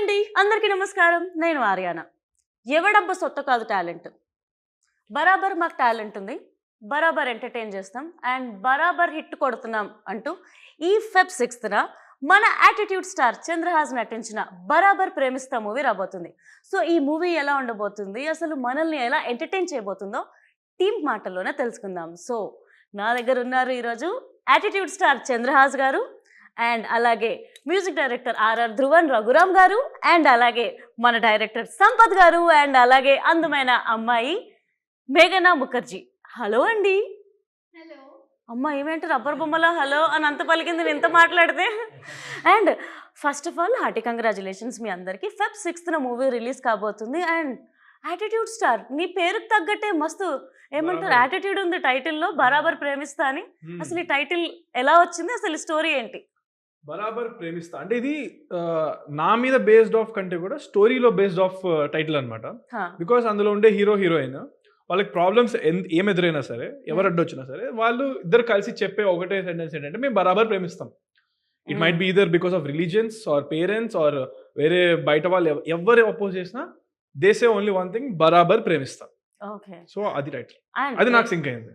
అండి అందరికీ నమస్కారం. నేను ఆర్యానా. ఎవడబ్బ సొత్త కాదు టాలెంట్. బరాబర్ మాకు టాలెంట్ ఉంది, బరాబర్ ఎంటర్టైన్ చేస్తాం అండ్ బరాబర్ హిట్ కొడుతున్నాం అంటూ ఈ ఫెబ్ 6న మన యాటిట్యూడ్ స్టార్ చంద్రహాస్ నటించిన బరాబర్ ప్రేమిస్తా మూవీ రాబోతుంది. సో ఈ మూవీ ఎలా ఉండబోతుంది, అసలు మనల్ని ఎలా ఎంటర్టైన్ చేయబోతుందో టీమ్ మాటల్లోనే తెలుసుకుందాం. సో నా దగ్గర ఉన్నారు ఈరోజు యాటిట్యూడ్ స్టార్ చంద్రహాస్ గారు అండ్ అలాగే music director RR Dhruvan Raghuram గారు అండ్ అలాగే మన డైరెక్టర్ సంపత్ గారు అండ్ అలాగే అందమైన అమ్మాయి మేఘనా ముఖర్జీ. హలో అండి. హలో అమ్మ ఏమేంటి రబ్బర్ బొమ్మలా హలో అని అంత పలికింది నేను ఇంత మాట్లాడితే. And first of all hearty congratulations మీ అందరికీ. ఫెబ్ 6న మూవీ రిలీజ్ కాబోతుంది అండ్ యాటిట్యూడ్ స్టార్ నీ పేరుకు తగ్గట్టే మస్తు ఏమంటారు యాటిట్యూడ్ ఉంది టైటిల్లో, బరాబర్ ప్రేమిస్తా అని. అసలు ఈ టైటిల్ ఎలా వచ్చింది, అసలు స్టోరీ ఏంటి? బరాబర్ ప్రేమిస్తా అంటే ఇది నా మీద బేస్డ్ ఆఫ్ కంటే కూడా స్టోరీలో బేస్డ్ ఆఫ్ టైటిల్ అనమాట. బికాస్ అందులో ఉండే హీరో హీరోయిన్ వాళ్ళకి ప్రాబ్లమ్స్ ఏం ఎదురైనా సరే, ఎవరు అడ్డొచ్చినా సరే, వాళ్ళు ఇద్దరు కలిసి చెప్పే ఒకటే సెంటెన్స్ ఏంటంటే మేము బరాబర్ ప్రేమిస్తాం. It might be either because of religions or parents or వేరే బయట వాళ్ళు ఎవరు అపోజ్ చేసినా they say only one thing, బరాబర్ ప్రేమిస్తాం. ఓకే, సో అది టైటిల్, అది నాకు సింక్ అయింది.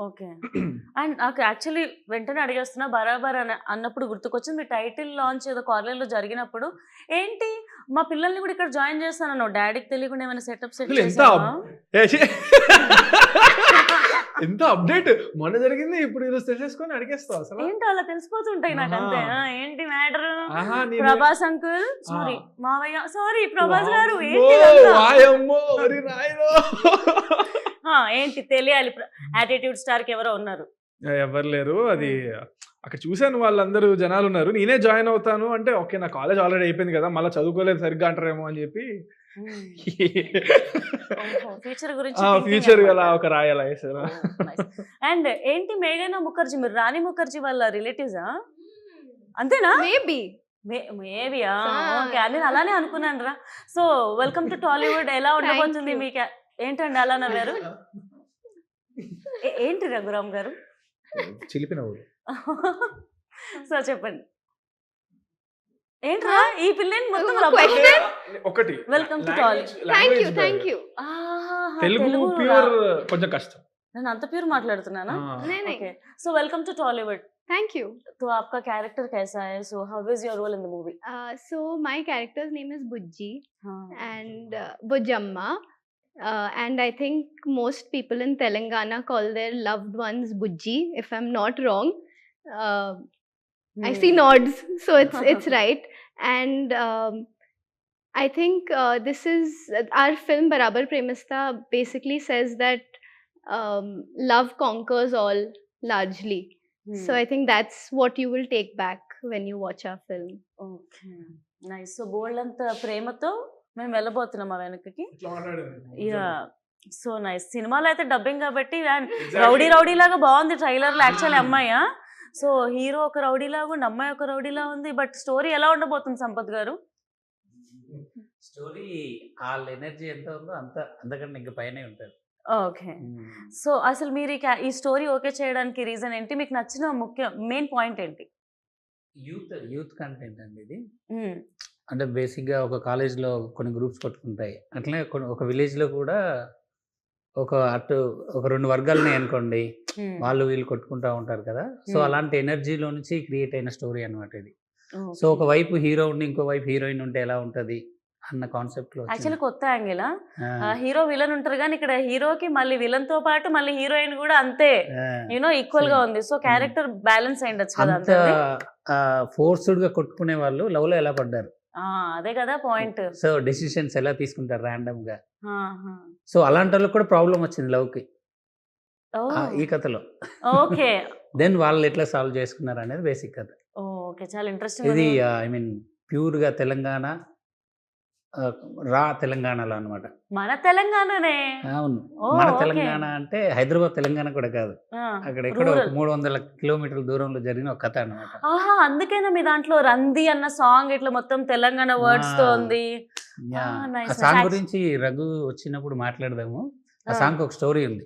ఓకే. అండ్ నాకు యాక్చువల్లీ వెంటనే అడిగేస్తున్నా బరాబర్ అని అన్నప్పుడు గుర్తుకొచ్చింది మీ టైటిల్ లాంచ్ ఏదో కార్నర్లో జరిగినప్పుడు. ఏంటి మా పిల్లల్ని కూడా ఇక్కడ జాయిన్ చేస్తాను, డాడీకి తెలియకుండా ఏమైనా సెటప్ సెట్ ఎంత అప్డేట్ మొన్న జరిగింది, ఇప్పుడు ఈరోజు తెలిసేసుకొని అడిగేస్తావు అసలు. ఏంటి అలా తెలిసిపోతుంటాయి నాకు అంతే. ఏంటి మ్యాటర్? ప్రభాస్ అంకుల్ సారీ, మావయ్య సారీ, ప్రభాస్ గారు ఏంటి తెలియాలి. యాటిట్యూడ్ స్టార్ కి ఎవరో ఉన్నారు? ఎవరు లేరు, అది అక్కడ చూశాను వాళ్ళందరూ జనాలు ఉన్నారు. నేనే జాయిన్ అవుతాను అంటే ఓకే నా కాలేజ్ ఆల్రెడీ అయిపోయింది కదా, మళ్ళీ చదువుకోలేదు సరిగ్గా అంటారేమో అని చెప్పి ఫ్యూచర్ అలా ఒక రాయాల వేసారు. అండ్ ఏంటి మేఘనా ముఖర్జీ, మీరు రాణి ముఖర్జీ వాళ్ళ రిలేటివ్సా? అంతేనా? మేబీయా? ఓకే, నేను అలానే అనుకున్నాను రా. So welcome to Tollywood. ఎలా ఉండబోతుంది మీకు? ఏంటండి అలా నవ్వారు? ఏంటి రఘురామ్ గారు చిలిపిన సో చెప్పండి ఏంట్రా ఈ పిల్లని మొత్తం ఒకటి. Welcome to Tollywood. Thank you. Telugu pure కొంచెం కష్టం, నేను అంత ప్యూర్ మాట్లాడుతున్నానా? Okay, so welcome to Tollywood. Thank you. तो आपका कैरेक्टर कैसा है? So how is your role in the movie? So my character's name is Bujji and Bujamma. And I think most people in Telangana call their loved ones Bujji, if I'm not wrong. I see nods, so it's right. And I think this is our film Barabar Premista basically says that love conquers all largely. So I think that's what you will take back when you watch our film. Okay, nice. So బోల్డంత ప్రేమతో మేము వెళ్ళబోతున్నాం ఆ వెనక్కి. Yeah, so nice. సినిమాలో అయితే dubbing కాబట్టి rowdy rowdy లాగా బాగుంది trailer లో. యాక్చువల్లీ అమ్మాయా, సో హీరో ఒక రౌడీ లాగా ఉంది, అమ్మాయి ఒక రౌడీలా ఉంది. బట్ స్టోరీ ఎలా ఉండబోతుంది సంపత్ గారు? స్టోరీ వాళ్ళ ఎనర్జీ ఎంత ఉందో అంతకంటే ఇంకా పైనే ఉంటుంది. ఓకే, సో అసలు మీరు ఈ స్టోరీ ఓకే చేయడానికి రీజన్ ఏంటి? మీకు నచ్చిన మెయిన్ పాయింట్ ఏంటి? యూత్ కంటెంట్ అండి ఇది. అంటే బేసిక్గా ఒక కాలేజ్లో కొన్ని గ్రూప్స్ కొట్టుకుంటాయి, అట్లనే ఒక విలేజ్లో కూడా ఒక రెండు వర్గాలని అనుకోండి, వాళ్ళు వీళ్ళు కొట్టుకుంటా ఉంటారు కదా. సో అలాంటి ఎనర్జీలో నుంచి క్రియేట్ అయిన స్టోరీ అనమాట ఇది. సో ఒక వైపు హీరో ఉండి ఇంకో వైపు హీరోయిన్ ఉంటే ఎలా ఉంటుంది అన్న కాన్సెప్ట్ లో. యాక్చువల్లీ కొత్త యాంగిల్. హీరో విలన్ ఉంటారు కానీ ఇక్కడ హీరోకి మళ్ళీ విలన్ తో పాటు మళ్ళీ హీరోయిన్ కూడా అంతే యూనో ఈక్వల్ గా ఉంది. సో క్యారెక్టర్ బ్యాలెన్స్ అయ్యిండొచ్చు కదా. అంత ఫోర్స్డ్ గా కొట్టుకునే వాళ్ళు లవ్ లో ఎలా పడ్డారు, అదే కదా పాయింట్. సో డెసిషన్స్ ఎలా తీసుకుంటారు ర్యాండమ్ గా. సో అలాంటి వాళ్ళకి కూడా ప్రాబ్లం వచ్చింది లవ్ కి ఈ కథలో. ఓకే, దెన్ వాళ్ళు ఎట్లా సాల్వ్ చేసుకున్నారు అనేది బేసిక్ కథ. ఓకే, చాలా ఇంట్రెస్టింగ్. ఇది ఐ మీన్ ప్యూర్ గా తెలంగాణ, రా తెలంగాణలో అనమాట. మన తెలంగాణనే. అవును, మన తెలంగాణ అంటే హైదరాబాద్ తెలంగాణ కూడా కాదు, అక్కడ ఎక్కడ 300 కిలోమీటర్ల దూరంలో జరిగిన ఒక కథ అనమాట. అందుకేనా మీ దాంట్లో రంది అన్న సాంగ్ ఇట్లా మొత్తం తెలంగాణ వర్డ్స్ తో ఉంది. ఆ సాంగ్ గురించి రఘు వచ్చినప్పుడు మాట్లాడదాము. ఆ సాంగ్ ఒక స్టోరీ ఉంది,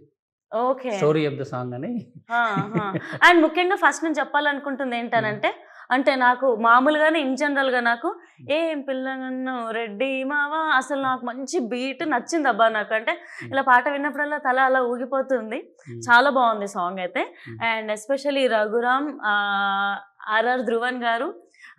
స్టోరీ ఆఫ్ ద సాంగ్ అని. అండ్ ముఖ్యంగా ఫస్ట్ నేను చెప్పాలనుకుంటుంది ఏంటనంటే అంటే నాకు మామూలుగానే ఇన్ జనరల్గా నాకు ఏం పిల్ల నన్ను రెడ్డి మావా అసలు నాకు మంచి బీట్ నచ్చింది అబ్బా నాకు. అంటే ఇలా పాట విన్నప్పుడల్లా తల అలా ఊగిపోతుంది. చాలా బాగుంది సాంగ్ అయితే. And especially Raghuram, RR Dhruvan గారు,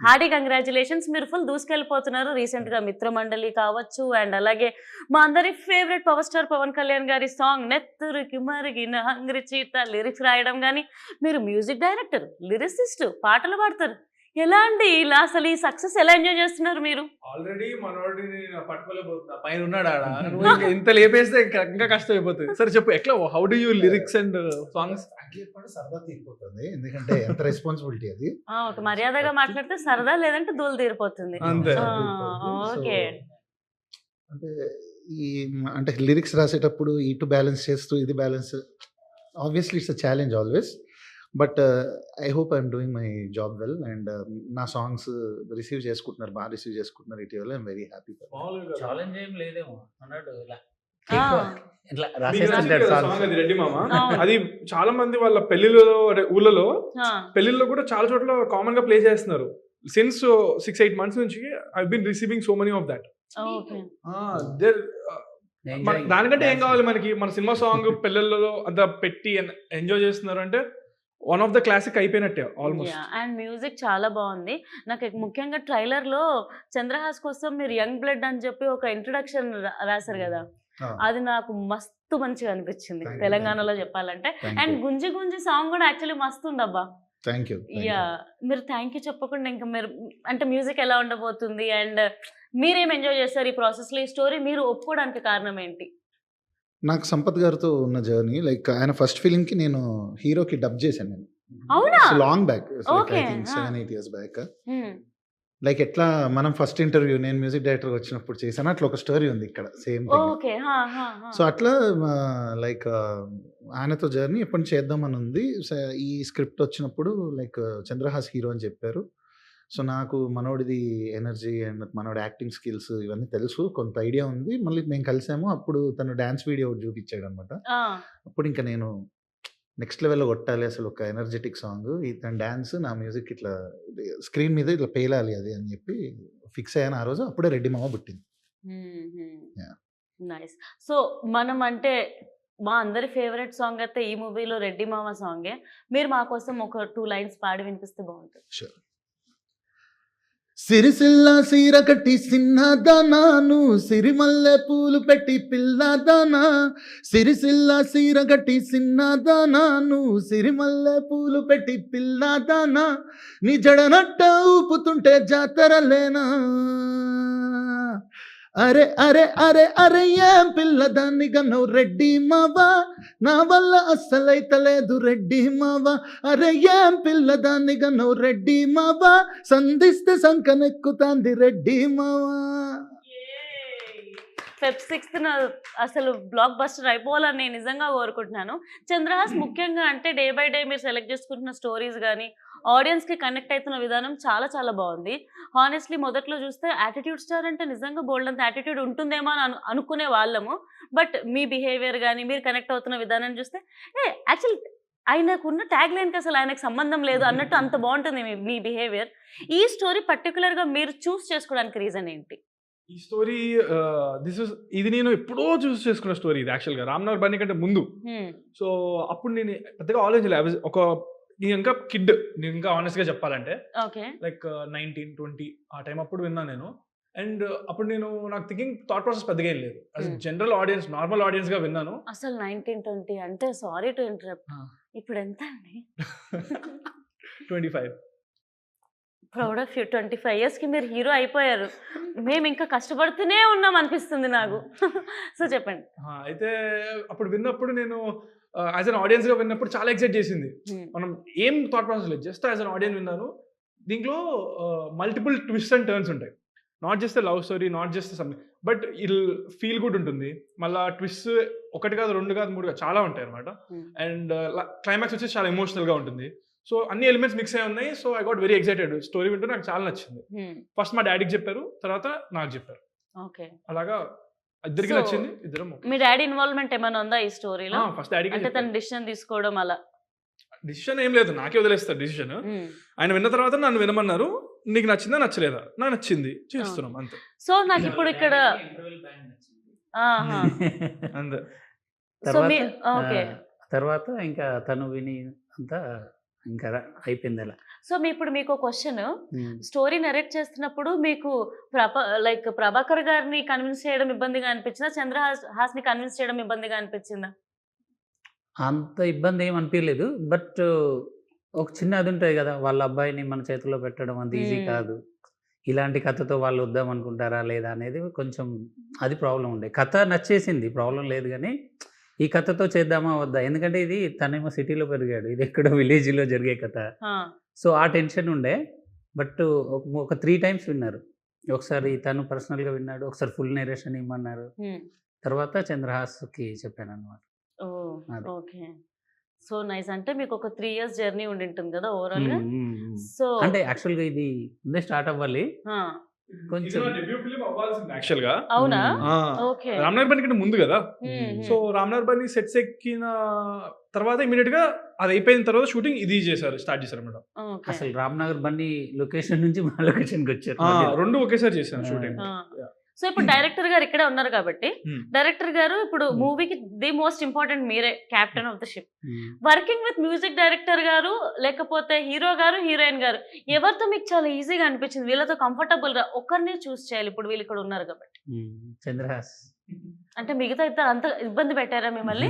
హార్డీ కంగ్రాచులేషన్స్. మీరు ఫుల్ దూసుకెళ్ళిపోతున్నారు. రీసెంట్గా మిత్రమండలి కావచ్చు, అండ్ అలాగే మా అందరి favourite power star Pawan Kalyan గారి సాంగ్ నెత్తురికి మరిగిన హంగ్రి చీట లిరిక్స్ రాయడం కానీ, మీరు మ్యూజిక్ డైరెక్టర్, లిరిసిస్ట్, పాటలు పాడతారు. ఎలా అండి ఇలా అసలు ఈ సక్సెస్ ఎలా ఎంజాయ్ చేస్తున్నారు మీరు? ఆల్రెడీ మనోడిని పట్టుకోలేకపోతున్నా, పైన ఉన్నాడు ఆడ. నువ్వు ఇంకా ఇంత లేపేస్తే ఇంకా కష్టం అయిపోతుంది. సరే చెప్పు, ఎట్లా how do you lyrics and songs? సరదా తీరిపోతుంది, ఎందుకంటే ఎంత రెస్పాన్సిబిలిటీ అది. ఒక మర్యాదగా మాట్లాడితే సరదా, లేదంటే దూలు తీరిపోతుంది. అంతే. ఓకే. అంటే అంటే లిరిక్స్ రాసేటప్పుడు ఇటు బ్యాలెన్స్ చేస్తూ ఇది balance, obviously it's a challenge always. But I hope I'm doing my job well. And నా సాంగ్స్ రిసీవ్ చేసుకుంటున్నారు, బాగా రిసీవ్ చేసుకుంటున్నారు ఇటీవల. I'm very happy. ఛాలెంజ్ ఏం లేదేమో అన్నాడు ఇలా ఆ. ఇట్లా మీకు రాసేస్తుంటాడు నచ్చింది కదా songs. song అది రెడ్డి మామ. అవును. అది చాలా మంది వాళ్ళ పెళ్లిళ్ళలో, ఊళ్ళలో ఆ, పెళ్లిళ్ళలో కూడా చాలా చోట్ల కామన్ గా ప్లే చేస్తున్నారు. సిన్స్ 6-8 months నుంచి I been receiving so many of that. Okay. Enjoying. దానికంటే ఏం Dancing. కావాలి మనకి? మన సినిమా సాంగ్ పిల్లలలో అంత పెట్టి ఎంజాయ్ చేస్తున్నారు అంటే వన్ ఆఫ్ ద క్లాసిక్ అయిపోయినట్టే ఆల్మోస్ట్. అండ్ మ్యూజిక్ చాలా బాగుంది. నాకు ముఖ్యంగా ట్రైలర్ లో చంద్రహాస్ కోసం మీరు యంగ్ బ్లడ్ అని చెప్పి ఒక ఇంట్రొడక్షన్ రాశారు కదా, అది నాకు మస్తు మంచిగా అనిపించింది Thank you, తెలంగాణలో thank you. చెప్పాలంటే. అండ్ గుంజి గుంజి సాంగ్ కూడా యాక్చువల్లీ మస్తు ఉండబ్బా. Thank you. యా, మీరు థ్యాంక్ యూ చెప్పకుండా ఇంకా మీరు అంటే మ్యూజిక్ ఎలా ఉండబోతుంది అండ్ మీరేం ఎంజాయ్ చేస్తారు ఈ ప్రాసెస్ లో? ఈ స్టోరీ మీరు ఒప్పుకోవడానికి కారణం ఏంటి? నాకు సంపత్ గారితో ఉన్న జర్నీ, లైక్ ఆయన ఫస్ట్ ఫిలిం కి నేను హీరోకి డబ్ చేశాను నేను. అవునా? Long back, Okay, 7-8 years back. Hmm. Like ఎట్లా మనం ఫస్ట్ ఇంటర్వ్యూ నేను మ్యూజిక్ డైరెక్టర్ వచ్చినప్పుడు చేశాను, అట్లా ఒక స్టోరీ ఉంది ఇక్కడ సేమ్. ఓకే. సో అట్లా లైక్ ఆయనతో జర్నీ ఎప్పుడు చేద్దామని ఉంది. ఈ స్క్రిప్ట్ వచ్చినప్పుడు లైక్ చంద్రహాస్ హీరో అని చెప్పారు. సో నాకు మనోడిది ఎనర్జీ అండ్ మనోడి యాక్టింగ్ స్కిల్స్ ఇవన్నీ తెలుసు, కొంత ఐడియా ఉంది. మళ్ళీ మేము కలిసాము, అప్పుడు తను డ్యాన్స్ వీడియో చూపించాడు అనమాట. అప్పుడు ఇంకా నేను నెక్స్ట్ లెవెల్లో కొట్టాలి అసలు, ఒక ఎనర్జెటిక్ సాంగ్, తన డ్యాన్స్ నా మ్యూజిక్ ఇట్లా స్క్రీన్ మీద ఇట్లా పేలాలి అది అని చెప్పి ఫిక్స్ అయ్యాను ఆ రోజు. అప్పుడే రెడ్డి మామ పుట్టింది. Yeah. నైస్. సో మనం అంటే మా అందరి ఫేవరెట్ సాంగ్ అయితే ఈ మూవీలో రెడ్డి మామ సాంగే. మీరు మా కోసం ఒక 2 lines పాడి వినిపిస్తే బాగుంటుంది. షూర్. సిరిసిల్ల సీర కట్టి సిన్నదానాను, సిరిమల్లె పూలు పెట్టి పిల్లదానా. సిరిసిల్ల సీర కట్టి సిన్నదానాను, సిరిమల్లె పూలు పెట్టి పిల్లదానా. నీ జడనట్ట ఊపుతుంటే జాతరలేనా. అరే అరే అరే అరే ఏం పిల్లదాన్ని గన్నవు రెడ్డి మావా, నా వల్ల అస్సలైతలేదు రెడ్డి మావా. అరే ఏం పిల్లదాన్ని గన్నవు రెడ్డి మావా, సంధిస్తే సంకనెక్కుతాంది రెడ్డి మావా. Feb 6th అసలు బ్లాక్ బస్టర్ అయిపోవాలని నేను నిజంగా కోరుకుంటున్నాను. చంద్రహాస్ ముఖ్యంగా అంటే డే బై డే మీరు సెలెక్ట్ చేసుకుంటున్న స్టోరీస్ కానీ ఆడియన్స్కి కనెక్ట్ అవుతున్న విధానం చాలా చాలా బాగుంది. హానెస్ట్లీ మొదట్లో చూస్తే యాటిట్యూడ్ స్టార్ అంటే నిజంగా బోల్డ్ అంత యాటిట్యూడ్ ఉంటుందేమో అని అనుకునే వాళ్ళము. బట్ మీ బిహేవియర్ కానీ మీరు కనెక్ట్ అవుతున్న విధానం చూస్తే యాక్చువల్ ఆయనకున్న ట్యాగ్ లైన్కి అసలు ఆయనకు సంబంధం లేదు అన్నట్టు అంత బాగుంటుంది మీ బిహేవియర్. ఈ స్టోరీ పర్టికులర్గా మీరు చూస్ చేసుకోవడానికి రీజన్ ఏంటి? ఈ స్టోరీ ఇది నేను ఎప్పుడో చూస్ చేసుకున్న స్టోరీ. ఇది యాక్చువల్గా రామ్నగర్ బన్నీ కంటే ముందు. సో అప్పుడు నేను పెద్దగా ఆలోచించలేదు. నేను ఇంకా కిడ్, నేను ఇంకా ఆనెస్ట్గా చెప్పాలంటే ఓకే, లైక్ 19-20 ఆ టైం అప్పుడు విన్నాను నేను. అండ్ అప్పుడు నాకు థింకింగ్ థాట్ ప్రాసెస్ పెద్దగా ఏం లేదు. జనరల్ ఆడియన్స్, నార్మల్ ఆడియన్స్గా విన్నాను. అసలు 19-20 అంటే సారీ టు ఇంటరప్ట్, ఇప్పుడు ఎంత అండి? 25. Proud of you. 25 yearsకి మీరు హీరో అయిపోయారు. మేము ఇంకా కష్టపడుతూనే ఉన్నాం అనిపిస్తుంది నాకు. సో చెప్పండి. అయితే అప్పుడు విన్నప్పుడు నేను యాజ్ అన్ ఆడియన్స్గా విన్నప్పుడు చాలా ఎక్సైట్ చేసింది. మనం ఏం థాట్ ప్రాసెస్ లేదు, జస్ట్ యాజ్ అన్ ఆడియన్స్ విన్నాను. దీంట్లో మల్టిపుల్ ట్విస్ట్ అండ్ టర్న్స్ ఉంటాయి. Not just love story, not just something, but it'll feel good ఉంటుంది. మళ్ళీ ట్విస్ట్ 1 కాదు 2 కాదు 3 కాదు చాలా ఉంటాయి అనమాట. అండ్ క్లైమాక్స్ వచ్చేసి చాలా ఎమోషనల్గా ఉంటుంది. సో అన్ని ఎలిమెంట్స్ మిక్స్ అయి ఉన్నాయి. So I got very excited. Story వింటూ నాకు చాలా నచ్చింది. ఫస్ట్ మా డాడీకి చెప్పారు, తర్వాత నాకు చెప్పారు. ఓకే, అలాగా ఇద్దరికి నచ్చింది. ఇద్దరం మీ డాడీ ఇన్వాల్వ్మెంట్ ఏమైనా ఉందా ఈ స్టోరీలో? ఫస్ట్ డాడీకి అంటే తన డిసిషన్ తీసుకోవడం అలా డిసిషన్ ఏం లేదు, నాకే వదిలేస్తారు డిసిషన్. ఆయన విన్న తర్వాత నన్ను వినమన్నారు, నీకు నచ్చిందా నచ్చలేదా, నాకు నచ్చింది చేస్తున్నాం అంతే. సో నాకు ఇప్పుడు ఇక్కడ అంతే. ఓకే, తర్వాత ఇంకా తను విని అంతా ఇంకా అయిపోయింది అలా. సో ఇప్పుడు మీకు క్వశ్చన్, స్టోరీ నరేట్ చేస్తున్నప్పుడు మీకు ప్రభాకర్ గారిని కన్విన్స్ చేయడం ఇబ్బందిగా అనిపించిందా, చంద్రహాస్ ని కన్విన్స్ చేయడం ఇబ్బందిగా అనిపించిందా? అంత ఇబ్బంది ఏం అనిపించలేదు, బట్ ఒక చిన్న అది ఉంటుంది కదా, వాళ్ళ అబ్బాయిని మన చేతిలో పెట్టడం అంత ఈజీ కాదు. ఇలాంటి కథతో వాళ్ళు వద్దాం అనుకుంటారా లేదా అనేది కొంచెం అది ప్రాబ్లం ఉండే. కథ నచ్చేసింది, ప్రాబ్లం లేదు, కానీ ఈ కథతో చేద్దామా వద్దా, ఎందుకంటే ఇది తనేమో సిటీలో పెరిగాడు, ఇది ఎక్కడో విలేజ్లో జరిగే కథ. సో ఆ టెన్షన్ ఉండే. బట్ ఒక 3 times విన్నారు. ఒకసారి తను పర్సనల్గా విన్నాడు, ఒకసారి ఫుల్ నేరేషన్ ఇమ్మన్నారు, తర్వాత చంద్రహాస్కి చెప్పాను అనమాట. Okay, so nice. అంటే మీకు ఒక 3 years జర్నీ ఉండి ఉంటుంది కదా ఓవరాల్ గా. సో అంటే యాక్చువల్గా ఇది ముందే స్టార్ట్ అవ్వాలి కొంచెం. యాక్చువల్ గా అవునా? ఓకే, రామ్నగర్ బని కంటే ముందు కదా. సో రామ్నగర్ బని సెట్స్ ఎక్కిన తర్వాత ఇమీడియట్ గా అది అయిపోయిన తర్వాత షూటింగ్ ఇది స్టార్ట్ చేశారు మేడం. అసలు రామ్నగర్ బని లొకేషన్ నుంచి మా లొకేషన్కి వచ్చారు, 2 ఒకేసారి చేశాను షూటింగ్. సో ఇప్పుడు డైరెక్టర్ గారు ఇక్కడే ఉన్నారు కాబట్టి, డైరెక్టర్ గారు ఇప్పుడు మూవీకి ది మోస్ట్ ఇంపార్టెంట్ మీరే, captain of the ship. Working with music director గారు లేకపోతే హీరో గారు హీరోయిన్ గారు, ఎవరితో మీకు చాలా ఈజీగా అనిపించింది, వీళ్ళతో కంఫర్టబుల్ గా ఒక్కరిని చూస్ చేయాలి ఇప్పుడు వీళ్ళు ఇక్కడ ఉన్నారు కాబట్టి? చంద్రహాస్. అంటే మిగతా ఇద్దరు అంత ఇబ్బంది పెట్టారా మిమ్మల్ని?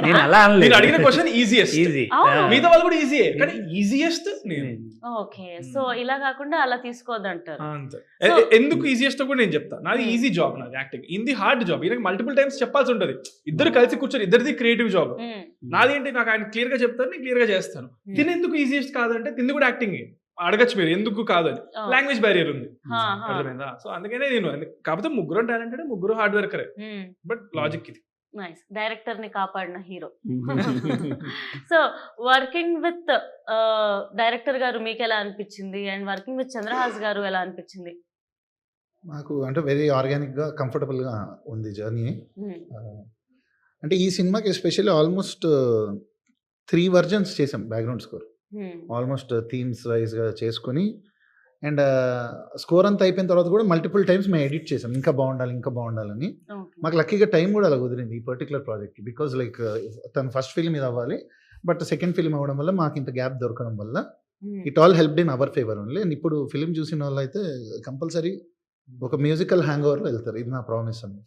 నేను అలా నేను అడిగిన క్వశ్చన్ ఈజియెస్ట్, ఈజీ, మిగతా వాళ్ళు కూడా ఈజీ, కానీ ఈజియెస్ట్ నేను. ఓకే, సో ఇలా కాకుండా అలా తీసుకోవద్దంటారు. అంతే. ఎందుకు ఈజియెస్ట్ కూడా నేను చెప్తా. నాది ఈజీ జాబ్, నాది యాక్టింగ్. ఇది హార్డ్ జాబ్, ఈయనకి మల్టిపుల్ టైమ్స్ చెప్పాల్సి ఉంటది. ఇద్దరు కలిసి కూర్చొని, ఇద్దరిది క్రియేటివ్ జాబ్. నాది ఏంటి, నాకు ఆయన క్లియర్ గా చెప్తాను, నేను క్లియర్ గా చేస్తాను. తిని ఎందుకు ఈజియెస్ట్ కాదంటే, తింది కూడా యాక్టింగ్ అడగచ్చు మీరు, ఎందుకు కాదని. లాంగ్వేజ్ బ్యారియర్ ఉంది, అర్థమైందా? సో అందుకనే నేను, కాకపోతే ముగ్గురు టాలెంటెడ్, ముగ్గురు హార్డ్ వర్కరే, బట్ లాజిక్ ఇది. నైస్, డైరెక్టర్ ని కాపాడిన hero. So working with director గారు మీకు ఎలా అనిపించింది, అండ్ వర్కింగ్ విత్ చంద్రహాస్ గారు ఎలా అనిపించింది? నాకు అంటే వెరీ ఆర్గానిక్ గా, కంఫర్టబుల్ గా ఉంది జర్నీ. అంటే ఈ సినిమాకి ఎస్పెషల్లీ ఆల్మోస్ట్ 3 versions చేసాం background score, almost themes wise గా చేసుకుని. అండ్ స్కోర్ అంతా అయిపోయిన తర్వాత కూడా మల్టిపుల్ టైమ్స్ మేము ఎడిట్ చేసాం, ఇంకా బాగుండాలని. మాకు లక్కీగా టైం కూడా అలా కుదిరింది ఈ పర్టికులర్ ప్రాజెక్ట్కి, బికాజ్ లైక్ తను ఫస్ట్ ఫిల్మ్ ఇది అవ్వాలి, బట్ సెకండ్ ఫిల్మ్ అవ్వడం వల్ల మాకు ఇంత గ్యాప్ దొరకడం వల్ల it all helped in our favour only. And ఇప్పుడు ఫిల్మ్ చూసిన వాళ్ళు అయితే కంపల్సరీ ఒక మ్యూజికల్ హ్యాంగ్ ఓవర్లో వెళ్తారు, ఇది నా ప్రామిస్ అని.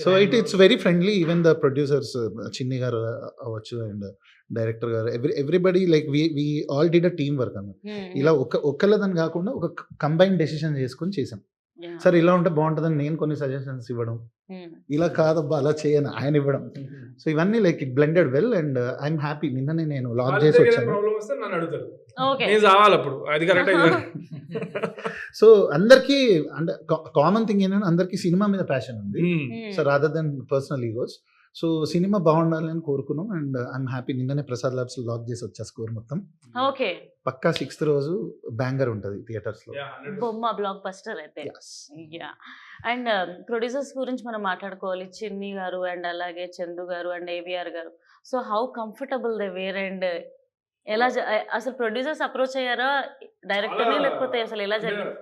So it's very friendly. Even the producers Chinni గారు అవ్వచ్చు అండ్ డైరెక్టర్ గారు, everybody like we all did a team work అన్నమాట. ఇలా ఒక్కళ్ళదని కాకుండా ఒక కంబైన్ డెసిషన్ చేసుకొని చేసాం. సార్ ఇలా ఉంటే బాగుంటుందని నేను కొన్ని సజెషన్స్ ఇవ్వడం, ఇలా కాదబ్బా అలా చేయను ఆయన ఇవ్వడం. సో ఇవన్నీ like it blended well and I'm happy. నిన్ననే నేను లాంచ్ చేసి వచ్చాను. సో అందరికి అంటే కామన్ థింగ్ ఏంటంటే అందరికి సినిమా మీద ప్యాషన్ ఉంది, so rather than personal egos. So cinema బాగుండాలి అని కోరుకున్నాం అండ్ ఐఎమ్ హ్యాపీ. నిన్ననే ప్రసాద్ ల్యాబ్స్ లాక్ చేసి వచ్చా స్కోర్ మొత్తం. ఓకే, పక్కా 6th రోజు బ్యాంగర్ ఉంటుంది థియేటర్స్ లో, బొమ్మ బ్లాక్ బస్టర్ అయితే. అండ్ ప్రొడ్యూసర్స్ గురించి మనం మాట్లాడుకోవాలి, చిన్ని గారు అండ్ అలాగే చందు గారు అండ్ ఏవిఆర్ గారు. So how comfortable they were and ఎలా అసలు ప్రొడ్యూసర్స్ అప్రోచ్ అయ్యారా డైరెక్టర్ ని, లేకపోతే అసలు ఎలా జరిగింది?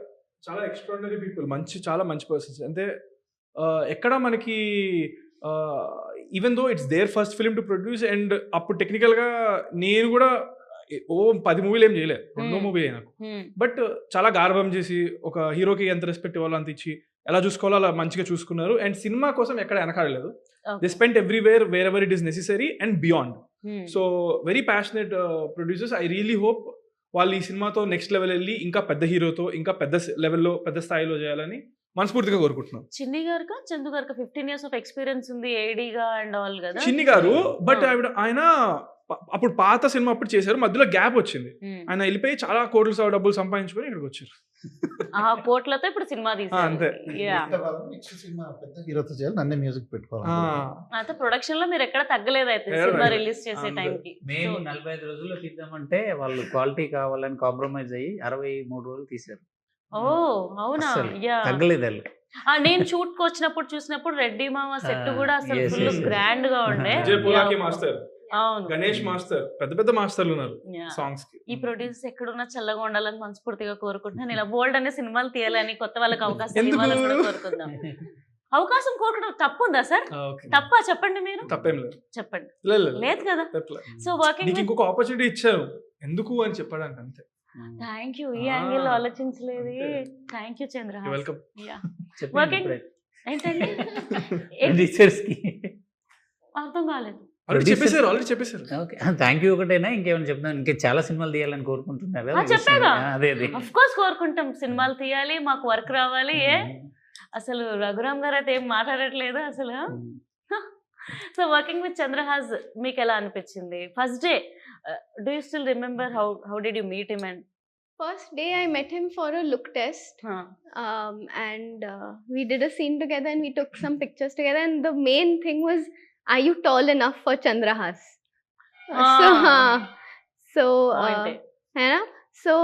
చాలా ఎక్స్ట్రాడినరీ పీపుల్, చాలా మంచి పర్సన్స్. అంటే ఎక్కడ మనకి even though it's their first film to produce, and అప్పుడు టెక్నికల్ గా నేను కూడా 10 మూవీలు ఏం చేయలేదు, 2 మూవీ నాకు. బట్ చాలా గార్భం చేసి ఒక హీరోకి ఎంత రెస్పెక్ట్ ఇవ్వాలో అంత ఇచ్చి ఎలా చూసుకోవాలో అలా మంచిగా చూసుకున్నారు. అండ్ సినిమా కోసం ఎక్కడ వెనకాడలేదు. They spent everywhere wherever it is necessary and beyond. So very passionate producers. I really hope వాళ్ళు ఈ సినిమాతో నెక్స్ట్ లెవెల్ వెళ్ళి ఇంకా పెద్ద హీరోతో ఇంకా పెద్ద లెవెల్లో పెద్ద స్థాయిలో చేయాలని మనస్ఫూర్తిగా కోరుకుంటున్నాం. చిన్ని గారు చందు గారు 15 years ఆఫ్ ఎక్స్పీరియన్స్ ఉంది ఏడీగా అండ్ ఆల్ కదా. చిన్ని గారు బట్ ఆయన అప్పుడు పాత సినిమా అప్పుడు చేశారు, మధ్యలో గ్యాప్ వచ్చింది. ఆయన వెళ్ళిపోయి చాలా కోట్ల డబ్బులు సంపాదించుకొని ఇక్కడికి వచ్చారు. ఆ కోట్లతో ఇప్పుడు సినిమా తీశారు. పెద్ద హీరోతో చేయాలి, నన్నే మ్యూజిక్ పెట్టుకోవాలి. అయితే ప్రొడక్షన్ లో మీరు ఎక్కడ తగ్గలేదు అయితే సినిమా రిలీజ్ చేసే టైంకి. మేము 45 రోజుల్లో తీద్దామంటే వాళ్ళు క్వాలిటీ కావాలని కాంప్రమైజ్ అయ్యి 63 రోజులు తీశారు. ఓ అవునా? అస్సలు యా తగ్గలేదు వాళ్ళు. నేను షూట్ కి వచ్చినప్పుడు చూసినప్పుడు రెడ్డి మామ సెట్ Ah, కూడా అసలు yes, full yes, yes. Grand గా ఉండే. విజయ్ పులాకి Yeah. మాస్టర్, అవును. గణేష్ మాస్టర్, పెద్ద పెద్ద మాస్టర్లు ఉన్నారు Yeah. సాంగ్స్ కి. ఈ ప్రొడ్యూసర్స్ ఎక్కడున్నా చల్లగా ఉండాలని మనస్ఫూర్తిగా కోరుకుంటున్నాను. ఇలా బోల్డ్ అనే సినిమాలు తీయాలని, కొత్త వాళ్ళకి అవకాశం ఎందుకు? ఇవ్వాలని కూడా కోరుకుందాం. అవకాశం కోరుకోవడం తప్పు ఉందా సార్? తప్ప చెప్పండి, మీరు తప్పేం లేదు. చెప్పండి. లేదు, లేదు, లేదు కదా. తప్పలే. సో వర్కింగ్ నీకు ఇంకొక ఆపర్చునిటీ ఇచ్చారు ఎందుకు అని చెప్పడానికి అంతే. Thank you. ఈ యాంగిల్ లో ఆలోచించలేదు. Thank you Chandrahas. వెల్కమ్. చెప్పండి Working- ఇప్పుడే. ఏంటండి? Producers కి. అర్థం కాలేదు. ఆల్రెడీ చెప్పేశారు. ఓకే, థ్యాంక్ యూ ఒకటేనా ఇంకేమైనా చెప్తాను? ఇంకా చాలా సినిమాలు తీయాలని కోరుకుంటున్నారు కదా. చెప్పాగా. అదే అఫ్ కోర్స్ కోరుకుంటాం, సినిమాలు తీయాలి, మాకు వర్క్ రావాలి. అసలు రఘురామ్ గారు అయితే ఏం మాట్లాడట్లేదు అసలు. సో వర్కింగ్ విత్ చంద్రహాస్ మీకు ఎలా అనిపించింది? First day do you still remember how did you meet him? And First day I met him for a look test, and we did a scene together and we took some pictures together, and the main thing was, are you tall enough for Chandrahas? So है ना? So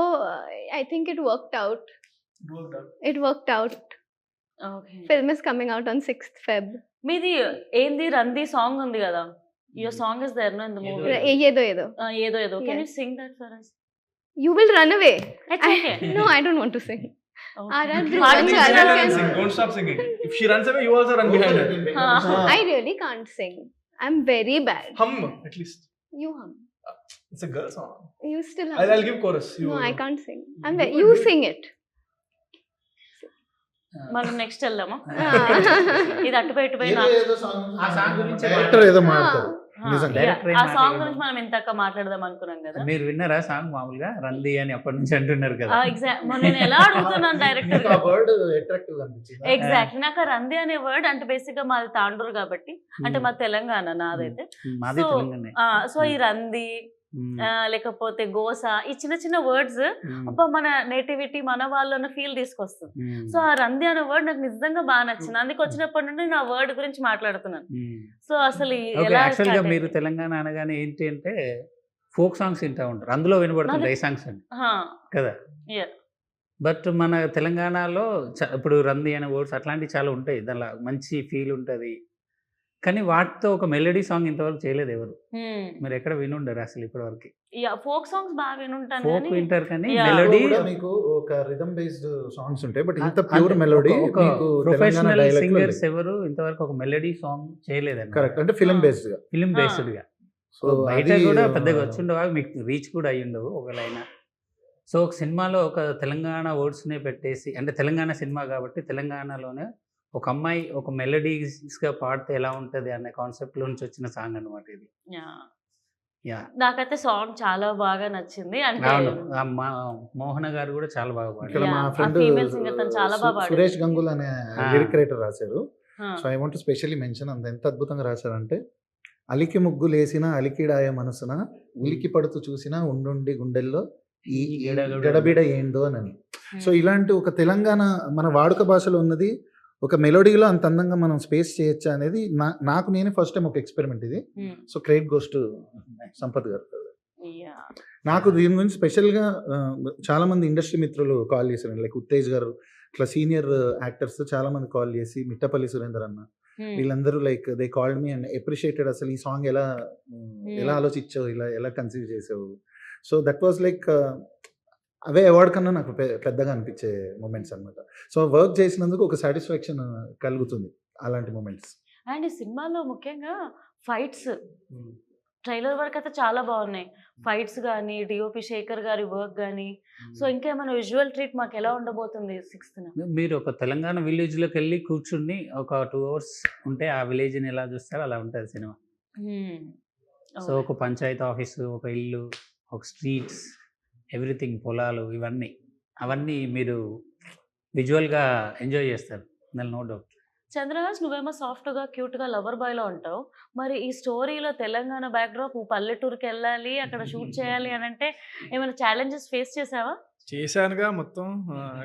I think it worked out. It worked out. Okay. Film is coming out on 6th Feb. మీది ఏంది రంది song ఉంది కదా, your song is there no in the movie. Yedo yedo. ఏదో ఏదో can you Yes. Sing that for us? You will run away. It's okay. No, I don't want to sing. Okay. Arar Pardon Dhruvan me, Chadha sir. can- Don't stop singing. If she runs away, you also run behind her. I really can't sing. I'm very bad. Hum at least. You hum. It's a girl song. You still hum. I'll give chorus. No, I can't sing. I'm Do very, it, you do it. sing it. మనం next వెళ్దామా? ఇది అటుపోయి ఇటుపోయి ఆ song గురించి director ఏదో మాట్లాడతారు. నిజంగా. Director ఏం ఆ సాంగ్ మాట్లాడలేదు. గురించి మనం ఇంతక మాట్లాడదాం అనుకున్నాం కదా. మీరు విన్నారా సాంగ్? మామూలుగా రంది అని అప్పటి నుంచి అంటున్నారు కదా. నేను ఎలా అడుగుతున్నాను డైరెక్టర్ మీకు ఆ వర్డ్ అట్రాక్టివ్ అనిపించింది. ఎగ్జాక్ట్లీ. నాకు ఆ రంది అనే వర్డ్ అంటే బేసిక్ గా మాది తాండూరు కాబట్టి, అంటే మా తెలంగాణ నాదైతే. మాది So, తెలంగాణ. సో ఈ రంది లేకపోతే గోస, ఈ చిన్న చిన్న వర్డ్స్ అబ్బా మన నేటివిటీ, మన వాళ్ళన్న ఫీల్ తీసుకొస్తుంది. సో ఆ రంది అనే వర్డ్ నాకు నిజంగా బాగా నచ్చింది. అందుకు వచ్చినప్పటి నుండి నా వర్డ్ గురించి మాట్లాడుతున్నాను. సో అసలు ఎలా యాక్చువల్ గా start మీరు అయింది? తెలంగాణ అనగానే ఏంటి అంటే ఫోక్ సాంగ్స్ వింటా ఉంటారు, అందులో వినబడుతుంది ఏ సాంగ్స్ అని కదా. Yeah. బట్ మన తెలంగాణలో ఇప్పుడు రంది అనే వర్డ్స్ అట్లాంటివి చాలా ఉంటాయి, దానిలో మంచి ఫీల్ ఉంటుంది. కానీ వాటితో ఒక మెలోడీ సాంగ్ ఇంతవరకు చేయలేదు ఎవరు. మీరు ఎక్కడ వినుండరు అసలు ఇప్పటివరకు. ఫోక్ సాంగ్స్ బాగా వినుంటాను ఫోక్ కానీ వింటారు కానీ Yeah. మెలోడీ కూడా మీకు ఒక రిథమ్ బేస్డ్ సాంగ్స్ ఉంటాయి, బట్ ఇంత ప్యూర్ మెలోడీ ఒక మీకు ప్రొఫెషనల్ సింగర్స్ ఎవరు ఇంతవరకు ఒక మెలోడీ సాంగ్ చేయలేదండి. కరెక్ట్, అంటే ఫిల్మ్ బేస్డ్ గా. ఫిలిం బేస్డ్ గా. సో బయట కూడా పెద్దగా వచ్చుండవు, మీకు రీచ్ కూడా అయ్యి ఉండవు ఒకవేళ. సో ఒక సినిమాలో ఒక తెలంగాణ వర్డ్స్నే పెట్టేసి, అంటే తెలంగాణ సినిమా కాబట్టి తెలంగాణలోనే ఒక అమ్మాయి ఒక మెలోడీస్గా పాడితే ఎలా ఉంటుంది అనే కాన్సెప్ట్ నుంచి వచ్చిన సాంగ్ అనమాట ఇది. యా, నాకైతే సాంగ్ చాలా బాగా నచ్చింది. అంటే అవును. మోహన గారు కూడా చాలా బాగా ఇక్కడ పాడారు. మా Yeah, ఫ్రెండ్ ఆ female singer తను చాలా బాగా పాడింది. సురేష్ గంగుల్ అనే Ah. లిరిక్ రైటర్ రాశారు. ఆ, so I want specially mention, అంత ఎంత అద్భుతంగా రాశారంటే, అలికి ముగ్గులేసిన అలికిడాయ మనసున ఉలికి పడుతూ చూసిన ఉండుండి గుండెల్లో ఈ గడబిడ ఏందో అని. సో ఇలాంటి ఒక తెలంగాణ మన వాడుక భాషలో ఉన్నది ఒక మెలోడీలో అంత అందంగా మనం స్పేస్ చేయొచ్చా అనేది నాకు నేనే ఫస్ట్ టైం ఒక ఎక్స్పెరిమెంట్ ఇది. So credit goes to Sampath గారు. yeah. నాకు దీని గురించి స్పెషల్గా చాలా మంది ఇండస్ట్రీ మిత్రులు కాల్ చేశారు, లైక్ ఉత్తేజ్ గారు, ఇట్లా సీనియర్ యాక్టర్స్ చాలా మంది కాల్ చేసి, మిట్టపల్లి సురేందర్ అన్న, వీళ్ళందరూ like they called me and appreciated. అసలు ఈ సాంగ్ ఎలా ఆలోచించావు, ఎలా కన్సీవ్ చేసావు. So that was like away award కన్నా నాకు పెద్దగా అనిపించే మూమెంట్స్ అనమాట. సో వర్క్ చేసినందుకు ఒక సాటిస్ఫాక్షన్ కలుగుతుంది అలాంటి మూమెంట్స్. అండ్ ఈ సినిమాలో ముఖ్యంగా ఫైట్స్, ట్రైలర్ వర్క్ అయితే చాలా బాగున్నాయి. ఫైట్స్ కానీ, డిఓపి శేఖర్ గారి వర్క్ కానీ. సో ఇంకేమైనా విజువల్ ట్రీట్ మాకు ఎలా ఉండబోతుంది 6th? మీరు ఒక తెలంగాణ విలేజ్లోకి వెళ్ళి కూర్చుని ఒక 2 hours ఉంటే ఆ విలేజ్ని ఎలా చూస్తారో అలా ఉంటుంది సినిమా. సో ఒక పంచాయతీ ఆఫీసు, ఒక ఇల్లు, ఒక స్ట్రీట్స్, ఎవ్రీథింగ్, పొలాలు, అవన్నీ మీరు విజువల్గా ఎంజాయ్ చేస్తారు, దాని నో డౌట్. చంద్రహాస్, నువ్వేమో సాఫ్ట్గా క్యూట్గా లవర్ బాయ్లో ఉంటావు. మరి ఈ స్టోరీలో తెలంగాణ బ్యాక్డ్రాప్, పల్లెటూరుకి వెళ్ళాలి, అక్కడ షూట్ చేయాలి అని అంటే ఏమైనా ఛాలెంజెస్ ఫేస్ చేసావా? చేశానుగా, మొత్తం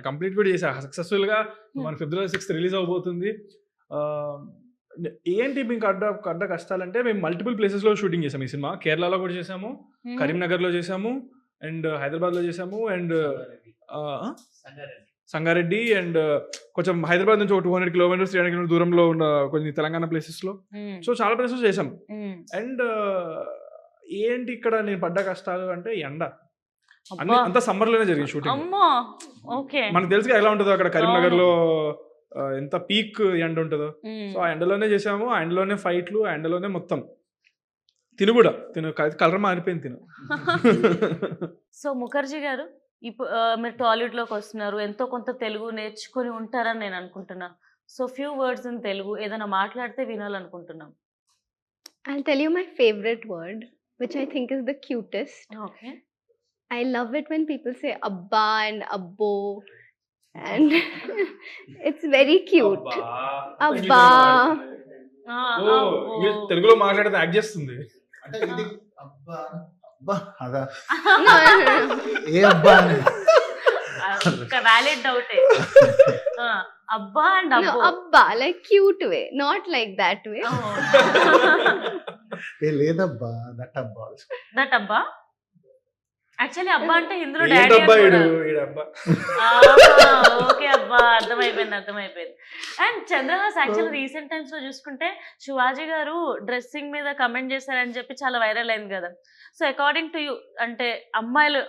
కంప్లీట్ కూడా చేశా సక్సెస్ఫుల్గా. మన February 6th రిలీజ్ అవబోతుంది. ఏంటి మీకు అడ్డ కష్టాలంటే, మేము మల్టిపుల్ ప్లేసెస్లో షూటింగ్ చేసాము ఈ సినిమా. కేరళలో కూడా చేసాము, కరీంనగర్లో చేసాము, అండ్ హైదరాబాద్లో చేసాము, అండ్ సంగారెడ్డి అండ్ కొంచెం హైదరాబాద్ నుంచి ఒక 200 కిలోమీటర్స్ 300 కిలోమీటర్స్ దూరంలో ఉన్న కొన్ని తెలంగాణ ప్లేసెస్లో. సో చాలా ప్లేసెస్ చేసాం. అండ్ ఏంటి ఇక్కడ నేను పడ్డ కష్టాలు అంటే ఎండ. అన్ని అంత సమ్మర్లోనే జరిగింది షూటింగ్. అమ్మో ఓకే. మనకు తెలుసుగా ఎలా ఉంటుందో అక్కడ కరీంనగర్లో ఎంత పీక్ ఎండ ఉంటుందో. సో ఆ ఎండలోనే చేసాము, ఆ ఎండలోనే ఫైట్లు, ఆ ఎండలోనే మొత్తం. తిను కూడా కలర్ మారిపోయింది తిను. సో ముఖర్జీ గారు, ఇప్పుడు మీరు టాలీవుడ్లోకి వస్తున్నారు, ఎంతో కొంత తెలుగు నేర్చుకొని ఉంటారని నేను అనుకుంటున్నా. So few words in Telugu ఏదైనా మాట్లాడితే వినాలనుకుంటున్నాం. I'll tell you my favorite word, which I think is the cutest. Okay. I love it when people say abba and abbo, and it's very cute. Abba. తెలుగులో మాట్లాడితే act చేస్తుంది. అంటే ఇది అబ్బా అబ్బా అదా No, no, no. ఏ అబ్బా అని వ్యాలిడ్ డౌటే. అబ్బా అండ్ No, అబ్బో. abba, like cute way, not like that way. ఏ లేదబ్బా దట్ అబ్బా దట్ అబ్బా. యాక్చువల్లీ అబ్బా అంటే ఇందులో ఏంటబ్బా డాడీ. ఈడబ్బా. ఓకే అబ్బా, అర్థమైపోయింది. And Chandrahas actually recent times లో చూసుకుంటే శివాజీ గారు డ్రెస్సింగ్ మీద కమెంట్ చేశారని చెప్పి చాలా వైరల్ అయింది కదా. సో అకార్డింగ్ టు యూ, అంటే అమ్మాయిలు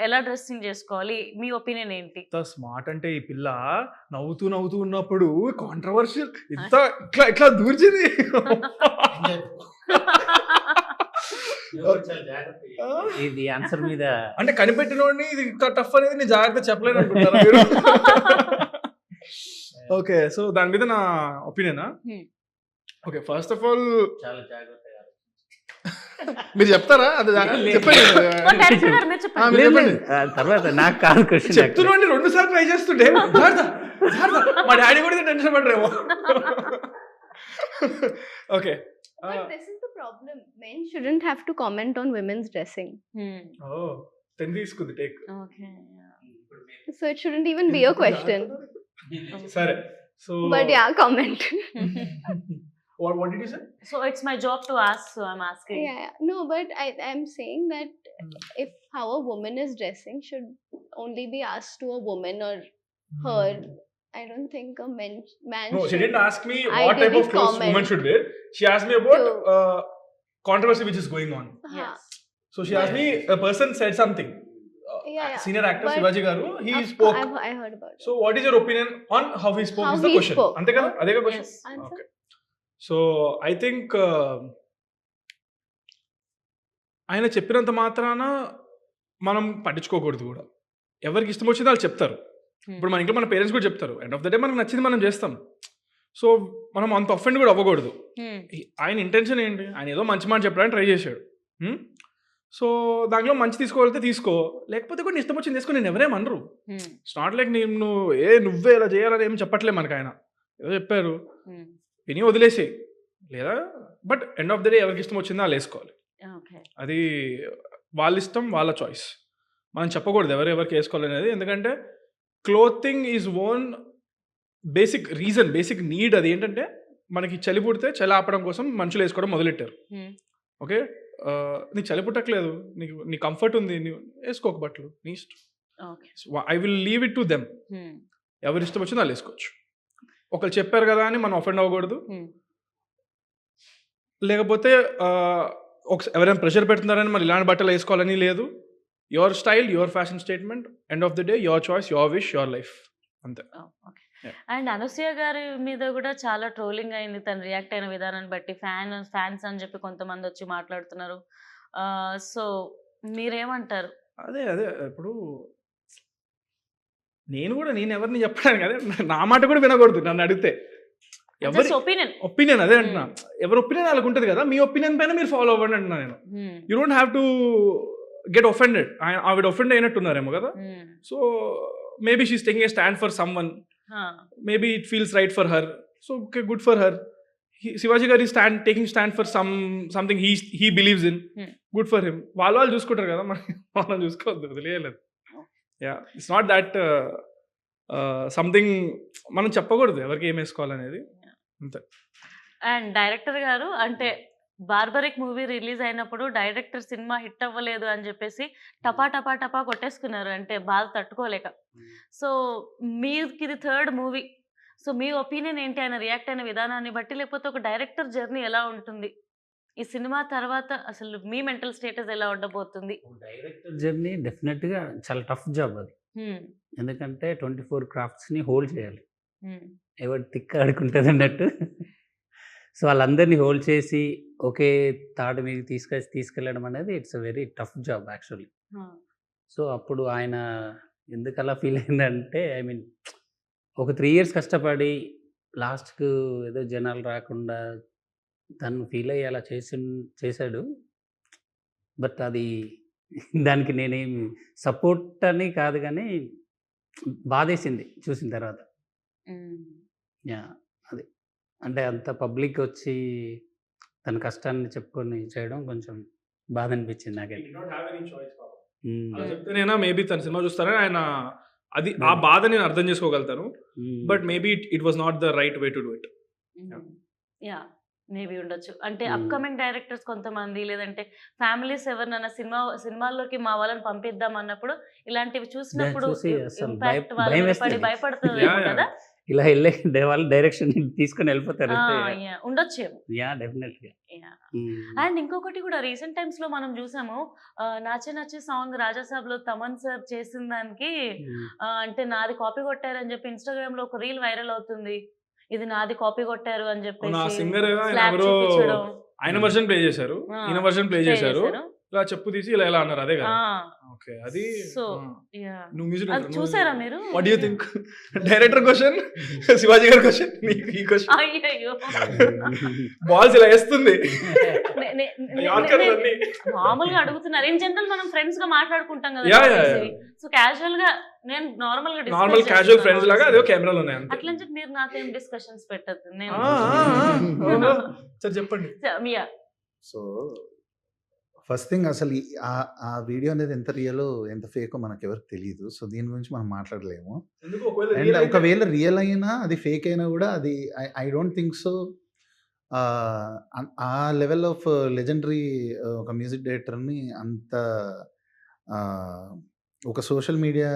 ఎలా డ్రెస్సింగ్ చేసుకోవాలి, మీ ఒపీనియన్ ఏంటి? ఇంత స్మార్ట్ అంటే ఈ పిల్ల నవ్వుతూ ఉన్నప్పుడు కాంట్రవర్షియల్ ఇంత ఇట్లా దూర్చింది. ఇది ఆన్సర్ మీద అంటే కనిపెట్టినోడిని ఇది ఇంత టఫ్ అనేది నేను జాగ్రత్త చెప్పలేను అనుకుంటారా మీరు? ఓకే, సో దాని మీద నా ఒపీనియనా? ఓకే, ఫస్ట్ ఆఫ్ ఆల్ చాలా జాగ్రత్తగా మీరు చెప్తారా? అది చెప్పండి. డైరెక్టర్ గారు మీరు చెప్పండి. మీరు చెప్పండి. తర్వాత నాకు కాదు క్వశ్చన్. చెప్తున్నాండి 2 సార్లు ట్రై చేస్తుంటే మా డాడీ కూడా టెన్షన్ పడరేమో. Okay. But this is the problem. Men shouldn't have to comment on women's dressing. ఓ 10 తీసుకుంది take. Okay. So it shouldn't even be a question. సరే, so But yeah, comment. what did you say? So it's my job to ask, so I'm asking. Yeah. No, but I'm saying that if how a woman is dressing should only be asked to a woman or her. I don't think a man No, she should. didn't ask me I what type of didn't clothes comment. women should wear. She asked me about To- controversy which is going on. Yes. So she asked me, a person said something. Yeah. Senior actor But- Shivaji Garu, he Of- spoke. I heard about it. So what is your opinion on how he spoke? How Is the he question. spoke. Ante kada? Adega question. Yes. Answer? Okay. So I think ఆయన చెప్పినంత మాత్రాన మనం పట్టించుకోకూడదు కూడా. ఎవరికి ఇష్టం వచ్చిందో వాళ్ళు చెప్తారు. ఇప్పుడు మన ఇంట్లో మన పేరెంట్స్ కూడా చెప్తారు. ఎండ్ ఆఫ్ ద డే మనకు నచ్చింది మనం చేస్తాం. సో మనం అంత అఫెండ్ కూడా అవ్వకూడదు. ఆయన ఇంటెన్షన్ ఏంటి? ఆయన ఏదో మంచి మాట చెప్పడానికి ట్రై చేశాడు. సో దాంట్లో మంచి తీసుకోగలిగితే తీసుకో, లేకపోతే కూడా ఇష్టం వచ్చింది తీసుకో. నేను ఎవరేం అనరు. ఇట్స్ నాట్ లైక్ నేను నువ్వే ఇలా చేయాలని ఏం చెప్పట్లేదు మనకు. ఆయన ఏదో చెప్పారు, విని వదిలేసి లేదా. But end of the day ఎవరికి ఇష్టం వచ్చిందో వాళ్ళు వేసుకోవాలి. అది వాళ్ళ ఇష్టం, వాళ్ళ చాయిస్. మనం చెప్పకూడదు ఎవరెవరికి వేసుకోవాలి అనేది. ఎందుకంటే clothing is own basic reason, basic need. అది ఏంటంటే మనకి చలి పుడితే చలి ఆపడం కోసం మనుషులు వేసుకోవడం మొదలెట్టారు. ఓకే, నీకు చలి పుట్టట్లేదు, నీ కంఫర్ట్ ఉంది, నీవు వేసుకోక బట్టలు, నీ ఇష్టం. I will leave it to them. ఎవరి ఇష్టం వచ్చిందో వాళ్ళు వేసుకోవచ్చు. ఒకరు చెప్పారు కదా అని మనం అఫెండ్ అవ్వకూడదు. లేకపోతే ఎవరైనా ప్రెషర్ పెడుతున్నారని మరి ఇలాంటి బట్టలు వేసుకోవాలని లేదు. Your style, your fashion statement, end of the day your choice, your wish, your life, అంతే. అండ్ అనసూయ గారి మీద కూడా చాలా ట్రోలింగ్ అయింది తను రియాక్ట్ అయిన విధానాన్ని బట్టి. ఫ్యాన్స్ అని చెప్పి కొంతమంది వచ్చి మాట్లాడుతున్నారు. సో మీరేమంటారు? అదే ఇప్పుడు నేను ఎవరిని చెప్పాను కదా, నా మాట కూడా వినకూడదు నన్ను అడిగితే. ఎవరి ఒపీనియన్ అదే అంటున్నా. ఎవరి ఒపీనియన్ వాళ్ళకి ఉంటుంది కదా. మీ ఒపీనియన్ పైన మీరు ఫాలో అవ్వండి అంటున్నా నేను. You don't have to get offended. ఆవిడ ఒఫెండ్ అయినట్టున్నారేమో కదా. So maybe she is taking a stand for someone. Maybe it feels right for her. So okay, good for her. Shivaji Garu is taking stand for something he believes in. Good for him. వాళ్ళు చూసుకుంటారు కదా, మనం చూసుకోవద్దు, వదిలేయలేదు. Yeah, it's not that something మనం చెప్పకూడదు ఎవరికి ఏం వేసుకోవాలనేది, అంతే. And director గారు అంటే బార్బరిక్ మూవీ రిలీజ్ అయినప్పుడు డైరెక్టర్ సినిమా హిట్ అవ్వలేదు అని చెప్పేసి టపా టపా టపా కొట్టేసుకున్నారు, అంటే బాధ తట్టుకోలేక. సో మీకు ఇది థర్డ్ మూవీ, సో మీ ఒపీనియన్ ఏంటి ఆయన రియాక్ట్ అయిన విధానాన్ని బట్టి, లేకపోతే ఒక డైరెక్టర్ జర్నీ ఎలా ఉంటుంది ఈ సినిమా తర్వాత, అసలు మీ మెంటల్ స్టేటస్ ఎలా ఉండబోతుంది? డైరెక్టర్ జర్నీ డెఫినెట్గా చాలా టఫ్ జాబ్ అది. ఎందుకంటే 24 క్రాఫ్ట్స్ని హోల్డ్ చేయాలి, ఎవరు తిక్క ఆడుకుంటుంది అన్నట్టు. సో వాళ్ళందరినీ హోల్డ్ చేసి ఒకే తాడు మీద తీసుకెళ్ళడం అనేది it's a very tough job actually. So అప్పుడు ఆయన ఎందుకు అలా ఫీల్ అయిందంటే, ఐ మీన్ ఒక 3 years కష్టపడి లాస్ట్కు ఏదో జనాలు రాకుండా తను ఫీల్ అయ్యి అలా చేశాడు. బట్ అది దానికి నేనేం సపోర్ట్ అని కాదు, కానీ బాధేసింది చూసిన తర్వాత. యా అది అంటే అంత పబ్లిక్ వచ్చి తన కష్టాన్ని చెప్పుకొని చేయడం కొంచెం బాధ అనిపించింది నాకైతే. చెప్తేనేనా మేబీ తన సినిమా చూస్తారని ఆయన అది ఆ బాధ నేను అర్థం చేసుకోగలుగుతాను. But maybe it was not the right way to do it. Yeah maybe ఉండొచ్చు. అంటే అప్కమింగ్ డైరెక్టర్స్ కొంతమంది, లేదంటే ఫ్యామిలీస్ ఎవరినైనా సినిమాల్లోకి మా వాళ్ళని పంపిద్దాం అన్నప్పుడు ఇలాంటివి చూసినప్పుడు చూసి అసలు ఇంపాక్ట్ భయం వాళ్ళ వేస్తుంది. భయపడుతుంది Yeah, yeah. కదా. ఇలా వెళ్ళే వాళ్ళు డైరెక్షన్ తీసుకొని వెళ్ళిపోతారు. ఉండొచ్చేమో. యా డెఫినెట్గా. అండ్ ఇంకొకటి కూడా రీసెంట్ టైమ్స్ లో మనం చూసాము, నాచే నచ్చే సాంగ్ రాజాసాబ్ లో తమన్ సార్ చేసిన దానికి అంటే నాది కాపీ కొట్టారని చెప్పి ఇన్స్టాగ్రామ్ లో ఒక రీల్ వైరల్ అవుతుంది, ఇది నాది కాపీ కొట్టారు అని చెప్పేసి సింగర్ slap చూపించడం. ఆయన వర్షన్ ప్లే చేశారు, ఈయన వర్షన్ ప్లే చేశారు, ఇలా చెప్పు తీసి ఇలా ఇలా అన్నారు. అదే కదా. ఓకే అది సో నువ్వు మ్యూజిక్ అది చూసారా మీరు? What do you think? Director question, Shivaji గారి క్వశ్చన్, నీకు ఈ క్వశ్చన్. అయ్యయ్యో బాల్స్ ఇలా వేస్తుంది నే- నే- నే- యార్కర్ నే- అన్ని. మామూలుగా అడుగుతున్నారు. ఇన్ జనరల్ మనం ఫ్రెండ్స్ గా మాట్లాడుకుంటాం కదా, Yeah, yeah, yeah. So casual గా నేను నార్మల్ గా discuss నార్మల్ క్యాజువల్ చేస్తున్నాను. ఫ్రెండ్స్ లాగా అదే కెమెరాలు ఉన్నాయి అంతే. అట్లని చెప్పి మీరు నాకేం డిస్కషన్స్ పెట్టద్దు. నేను సరే చెప్పండి. Yeah. సో ఫస్ట్ థింగ్ అసలు ఆ వీడియో అనేది ఎంత రియలో ఎంత ఫేకో మనకు ఎవరికి తెలియదు. సో దీని గురించి మనం మాట్లాడలేము. ఎందుకు ఒకవేళ అండ్ real అయితే- ఒకవేళ రియల్ అయినా అది ఫేక్ అయినా కూడా అది ఐ డోంట్ థింక్ సో. ఆ లెవెల్ ఆఫ్ లెజెండరీ ఒక మ్యూజిక్ డైరెక్టర్ని అంత ఆ, ఒక సోషల్ మీడియా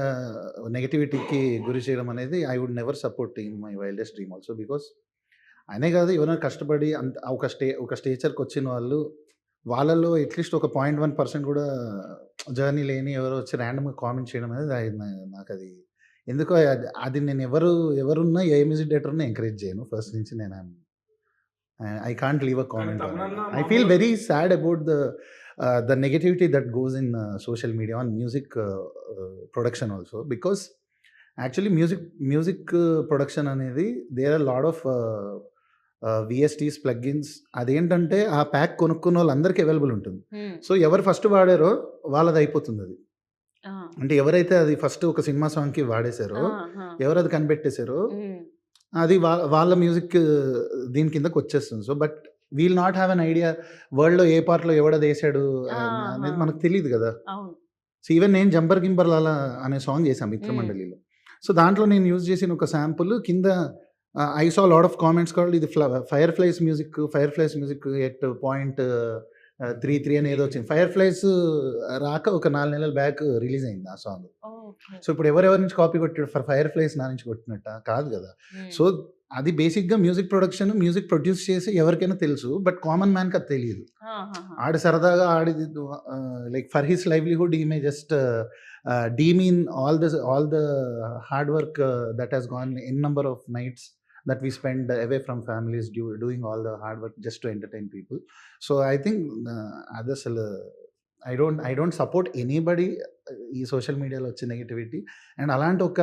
నెగటివిటీకి గురి చేయడం అనేది I would never support in my wildest dream also. Because ఆయనే కాదు, ఎవరైనా కష్టపడి అంత ఒక స్టేచర్కి వచ్చిన వాళ్ళు, వాళ్ళలో అట్లీస్ట్ ఒక 0.1% కూడా జర్నీ లేని ఎవరో వచ్చి ర్యాండమ్గా కామెంట్ చేయడం అనేది నాకు అది ఎందుకో అది నేను ఎవరున్నా ఏ మ్యూజిక్ డైరెక్టర్ని ఎంకరేజ్ చేయను ఫస్ట్ నుంచి. నేను I can't leave a comment. I feel very sad about the negativity that goes in social media on music production also, because actually music production అనేది there are a lot of VSTs plugins. అదేంటంటే ఆ pack కొనుక్కున్న వాళ్ళందరికీ available ఉంటుంది. So ఎవరు first వాడారో వాళ్ళది అయిపోతుంది అది. అంటే ఎవరైతే అది ఫస్ట్ ఒక సినిమా సాంగ్కి వాడేశారో, ఎవరు అది కనిపెట్టేశారో, అది వాళ్ళ మ్యూజిక్ దీని కిందకి వచ్చేస్తుంది. So but we'll not have an idea వరల్డ్లో ఏ పార్ట్లో ఎవడది వేసాడు అనేది మనకు తెలియదు కదా. సో ఈవెన్ నేను జంబర్ గింబర్ లాలా అనే సాంగ్ చేశాను మిత్రమండలిలో. సో దాంట్లో నేను యూజ్ చేసిన ఒక శాంపుల్ కింద I saw lot of comments called ఇది ఫైర్ ఫ్లైస్ మ్యూజిక్ ఎట్ 0.33 అని ఏదో వచ్చింది. ఫైర్ ఫ్లైస్ రాక ఒక 4 నెలల బ్యాక్ రిలీజ్ అయింది ఆ సాంగ్. సో ఇప్పుడు ఎవరెవరి నుంచి కాపీ కొట్టాడు? ఫైర్ ఫ్లైస్ నా నుంచి కొట్టినట్ట కాదు కదా. సో అది బేసిక్గా మ్యూజిక్ ప్రొడక్షన్, మ్యూజిక్ ప్రొడ్యూస్ చేసి ఎవరికైనా తెలుసు, బట్ కామన్ మ్యాన్కి అది తెలియదు. ఆడి సరదాగా ఆడిది లైక్ ఫర్ హిస్ లైవ్లీహుడ్ ఈ may just demean all the hard work that has gone in number of nights that we spend away from families doing all the hard work just to entertain people. So I think others I don't support anybody ఈ social మీడియాలో వచ్చే negativity. And అలాంటి ఒక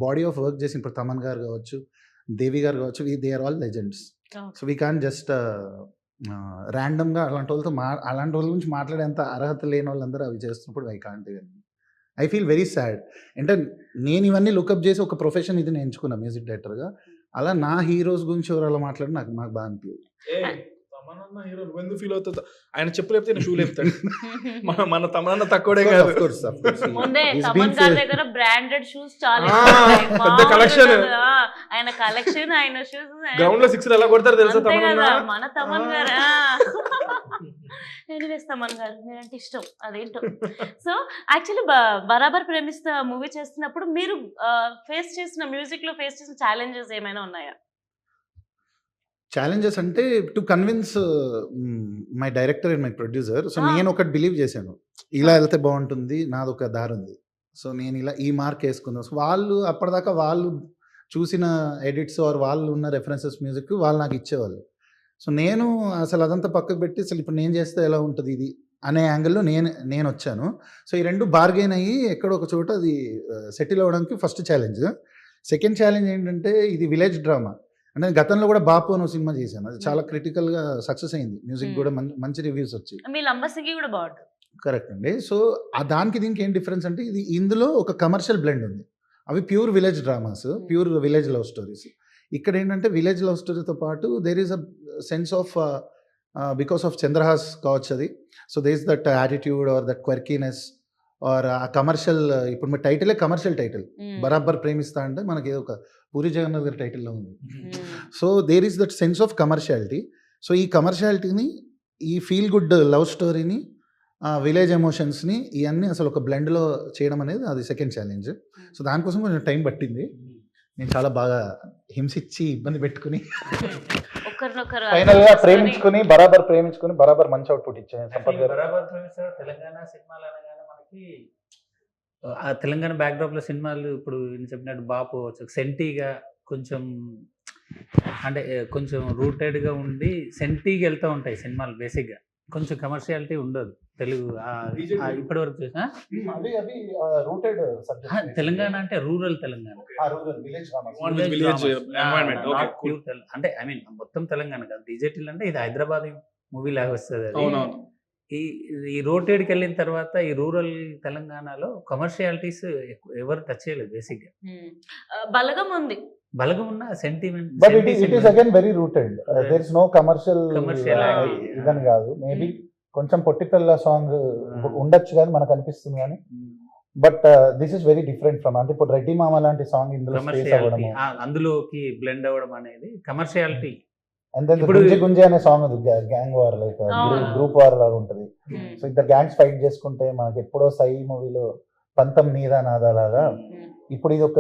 body of work చేసి ఇప్పుడు తమన్ గారు కావచ్చు, దేవి గారు కావచ్చు, they are all legends. So we can just ర్యాండమ్గా అలాంటి వాళ్ళ గురించి మాట్లాడేంత అర్హత లేని వాళ్ళందరూ అవి చేస్తున్నప్పుడు ఐ ఫీల్ వెరీ సాడ్. అంటే నేను ఇవన్నీ లుకప్ చేసి ఒక ప్రొఫెషన్ ఇది నేను ఎంచుకున్నా మ్యూజిక్ డైరెక్టర్గా. అలా నా హీరోస్ గురించి ఎవరు అలా మాట్లాడి నాకు బాగా అనిపించదు. తమనన్న హీరో నువ్వెందుకు ఫీల్ అవుతుందా? ఆయన చెప్పు లేపితే నేను షూ లేపుతాడు. మన తమనన్న తక్కువడే కాదు. ముందే తమన్ గారి దగ్గర బ్రాండెడ్ షూస్ చాలా ఆ, ఎక్కువ ఉన్నాయి. పెద్ద collection. మామూలుగా కాదు. ఆయన కలెక్షన్, ఆయన షూస్ గ్రౌండ్ లో 6 ఎలా కొడతారు తెలుసా అంతే తమనన్న? కదా మన తమన్ గారు. ఎనీవేస్ తమన్ గారు మీరంటే ఇష్టం అదేంటో. సో యాక్చువల్లీ బరాబర్ ప్రేమిస్తా మూవీ చేస్తున్నప్పుడు మీరు ఫేస్ చేసిన మ్యూజిక్ లో ఫేస్ చేసిన ఛాలెంజెస్ ఏమైనా ఉన్నాయా? ఛాలెంజెస్ అంటే to convince my director and my producer. So నేను ఒకటి బిలీవ్ చేశాను, ఇలా వెళ్తే బాగుంటుంది, నాది ఒక దారి ఉంది, సో నేను ఇలా ఈ మార్క్ వేసుకున్నాను. సో వాళ్ళు అప్పటిదాకా వాళ్ళు చూసిన ఎడిట్స్ ఆర్ వాళ్ళు ఉన్న రెఫరెన్సెస్ మ్యూజిక్ వాళ్ళు నాకు ఇచ్చేవాళ్ళు. సో నేను అసలు అదంతా పక్కకు పెట్టి అసలు ఇప్పుడు నేను చేస్తే ఎలా ఉంటుంది ఇది అనే యాంగిల్లో నేను వచ్చాను. సో ఈ రెండు బార్గెన్ అయ్యి ఎక్కడో ఒక చోట అది సెటిల్ అవ్వడానికి ఫస్ట్ ఛాలెంజ్. సెకండ్ ఛాలెంజ్ ఏంటంటే ఇది విలేజ్ డ్రామా. అంటే గతంలో కూడా బాపు అని సినిమా చేశాను, అది చాలా క్రిటికల్గా సక్సెస్ అయింది, మ్యూజిక్ కూడా మంచి రివ్యూస్ వచ్చాయి. మీ లంబసింగి కూడా బాగుంటుంది. కరెక్ట్ అండి. సో ఆ దానికి దీనికి ఏం డిఫరెన్స్ అంటే ఇది ఇందులో ఒక కమర్షియల్ బ్లెండ్ ఉంది, అవి pure village dramas, pure village love stories. ఇక్కడ ఏంటంటే విలేజ్ లవ్ స్టోరీతో పాటు there is a sense of because of Chandrahas కావచ్చు అది. So there is that attitude or that quirkiness or a commercial. ఇప్పుడు మీ టైటిలే కమర్షియల్ టైటిల్, బరాబర్ ప్రేమిస్తా అంటే మనకి ఒక పూరి జగన్నాథ్ గారి టైటిల్లో ఉంది. So there is that sense of commerciality. So ఈ కమర్షియాలిటీని, ఈ ఫీల్ గుడ్ లవ్ స్టోరీని, విలేజ్ ఎమోషన్స్ని ఇవన్నీ అసలు ఒక బ్లెండ్లో చేయడం అనేది అది సెకండ్ ఛాలెంజ్. సో దానికోసం కొంచెం టైం పట్టింది. నేను చాలా బాగా హింసించి ఇబ్బంది పెట్టుకుని ఫైనల్గా ప్రేమించుకుని బరాబర్ మంచి అవుట్పుట్ ఇచ్చాను. సంపత్ గారు బరాబర్ ప్రేమిస్తారు తెలంగాణ సినిమాలు అనగానే మనకి ఆ తెలంగాణ బ్యాక్డ్రాప్ లో సినిమాలు ఇప్పుడు నేను చెప్పినట్టు బాపు సెంటీగా కొంచెం అంటే కొంచెం రూటెడ్గా ఉండి సెంటీకి వెళ్తూ ఉంటాయి సినిమాలు. బేసిక్గా కొంచెం కమర్షియాలిటీ ఉండదు తెలుగు ఇప్పటి వరకు చూసిన. తెలంగాణ అంటే రూరల్ తెలంగాణ, అంటే ఐ మీన్ మొత్తం తెలంగాణ కాదు. డిజిటల్ అంటే ఇది హైదరాబాద్ మూవీ లాగా వస్తుంది. ఈ రోటెడ్కి వెళ్ళిన తర్వాత ఈ రూరల్ తెలంగాణలో కమర్షియాలిటీస్ ఎవరు టచ్ చేయలేదు. బేసిక్గా బలగం ఉంది, బలగం ఉన్న sentiment, but it is again very rooted. There is no commercial ఇదని కాదు. మేబీ కొంచెం పొట్టిపల్ల సాంగ్ ఉండొచ్చు కానీ మనకు అనిపిస్తుంది కానీ, but this is very different from, అంటే ఇప్పుడు రెడ్డి మామ లాంటి సాంగ్ ఇందులో అందులోకి బ్లెండ్ అవ్వడం అనేది కమర్షియాలిటీ. అండ్ దెన్ గుంజే గుంజే అనే సాంగ్ ఉంది, gang war like group war లాగా ఉంటుంది. సో ఇద్దరు గ్యాంగ్స్ ఫైట్ చేసుకుంటే మనకి ఎప్పుడో సై మూవీలో పంతం నీదా నాదా లాగా, ఇప్పుడు ఇది ఒక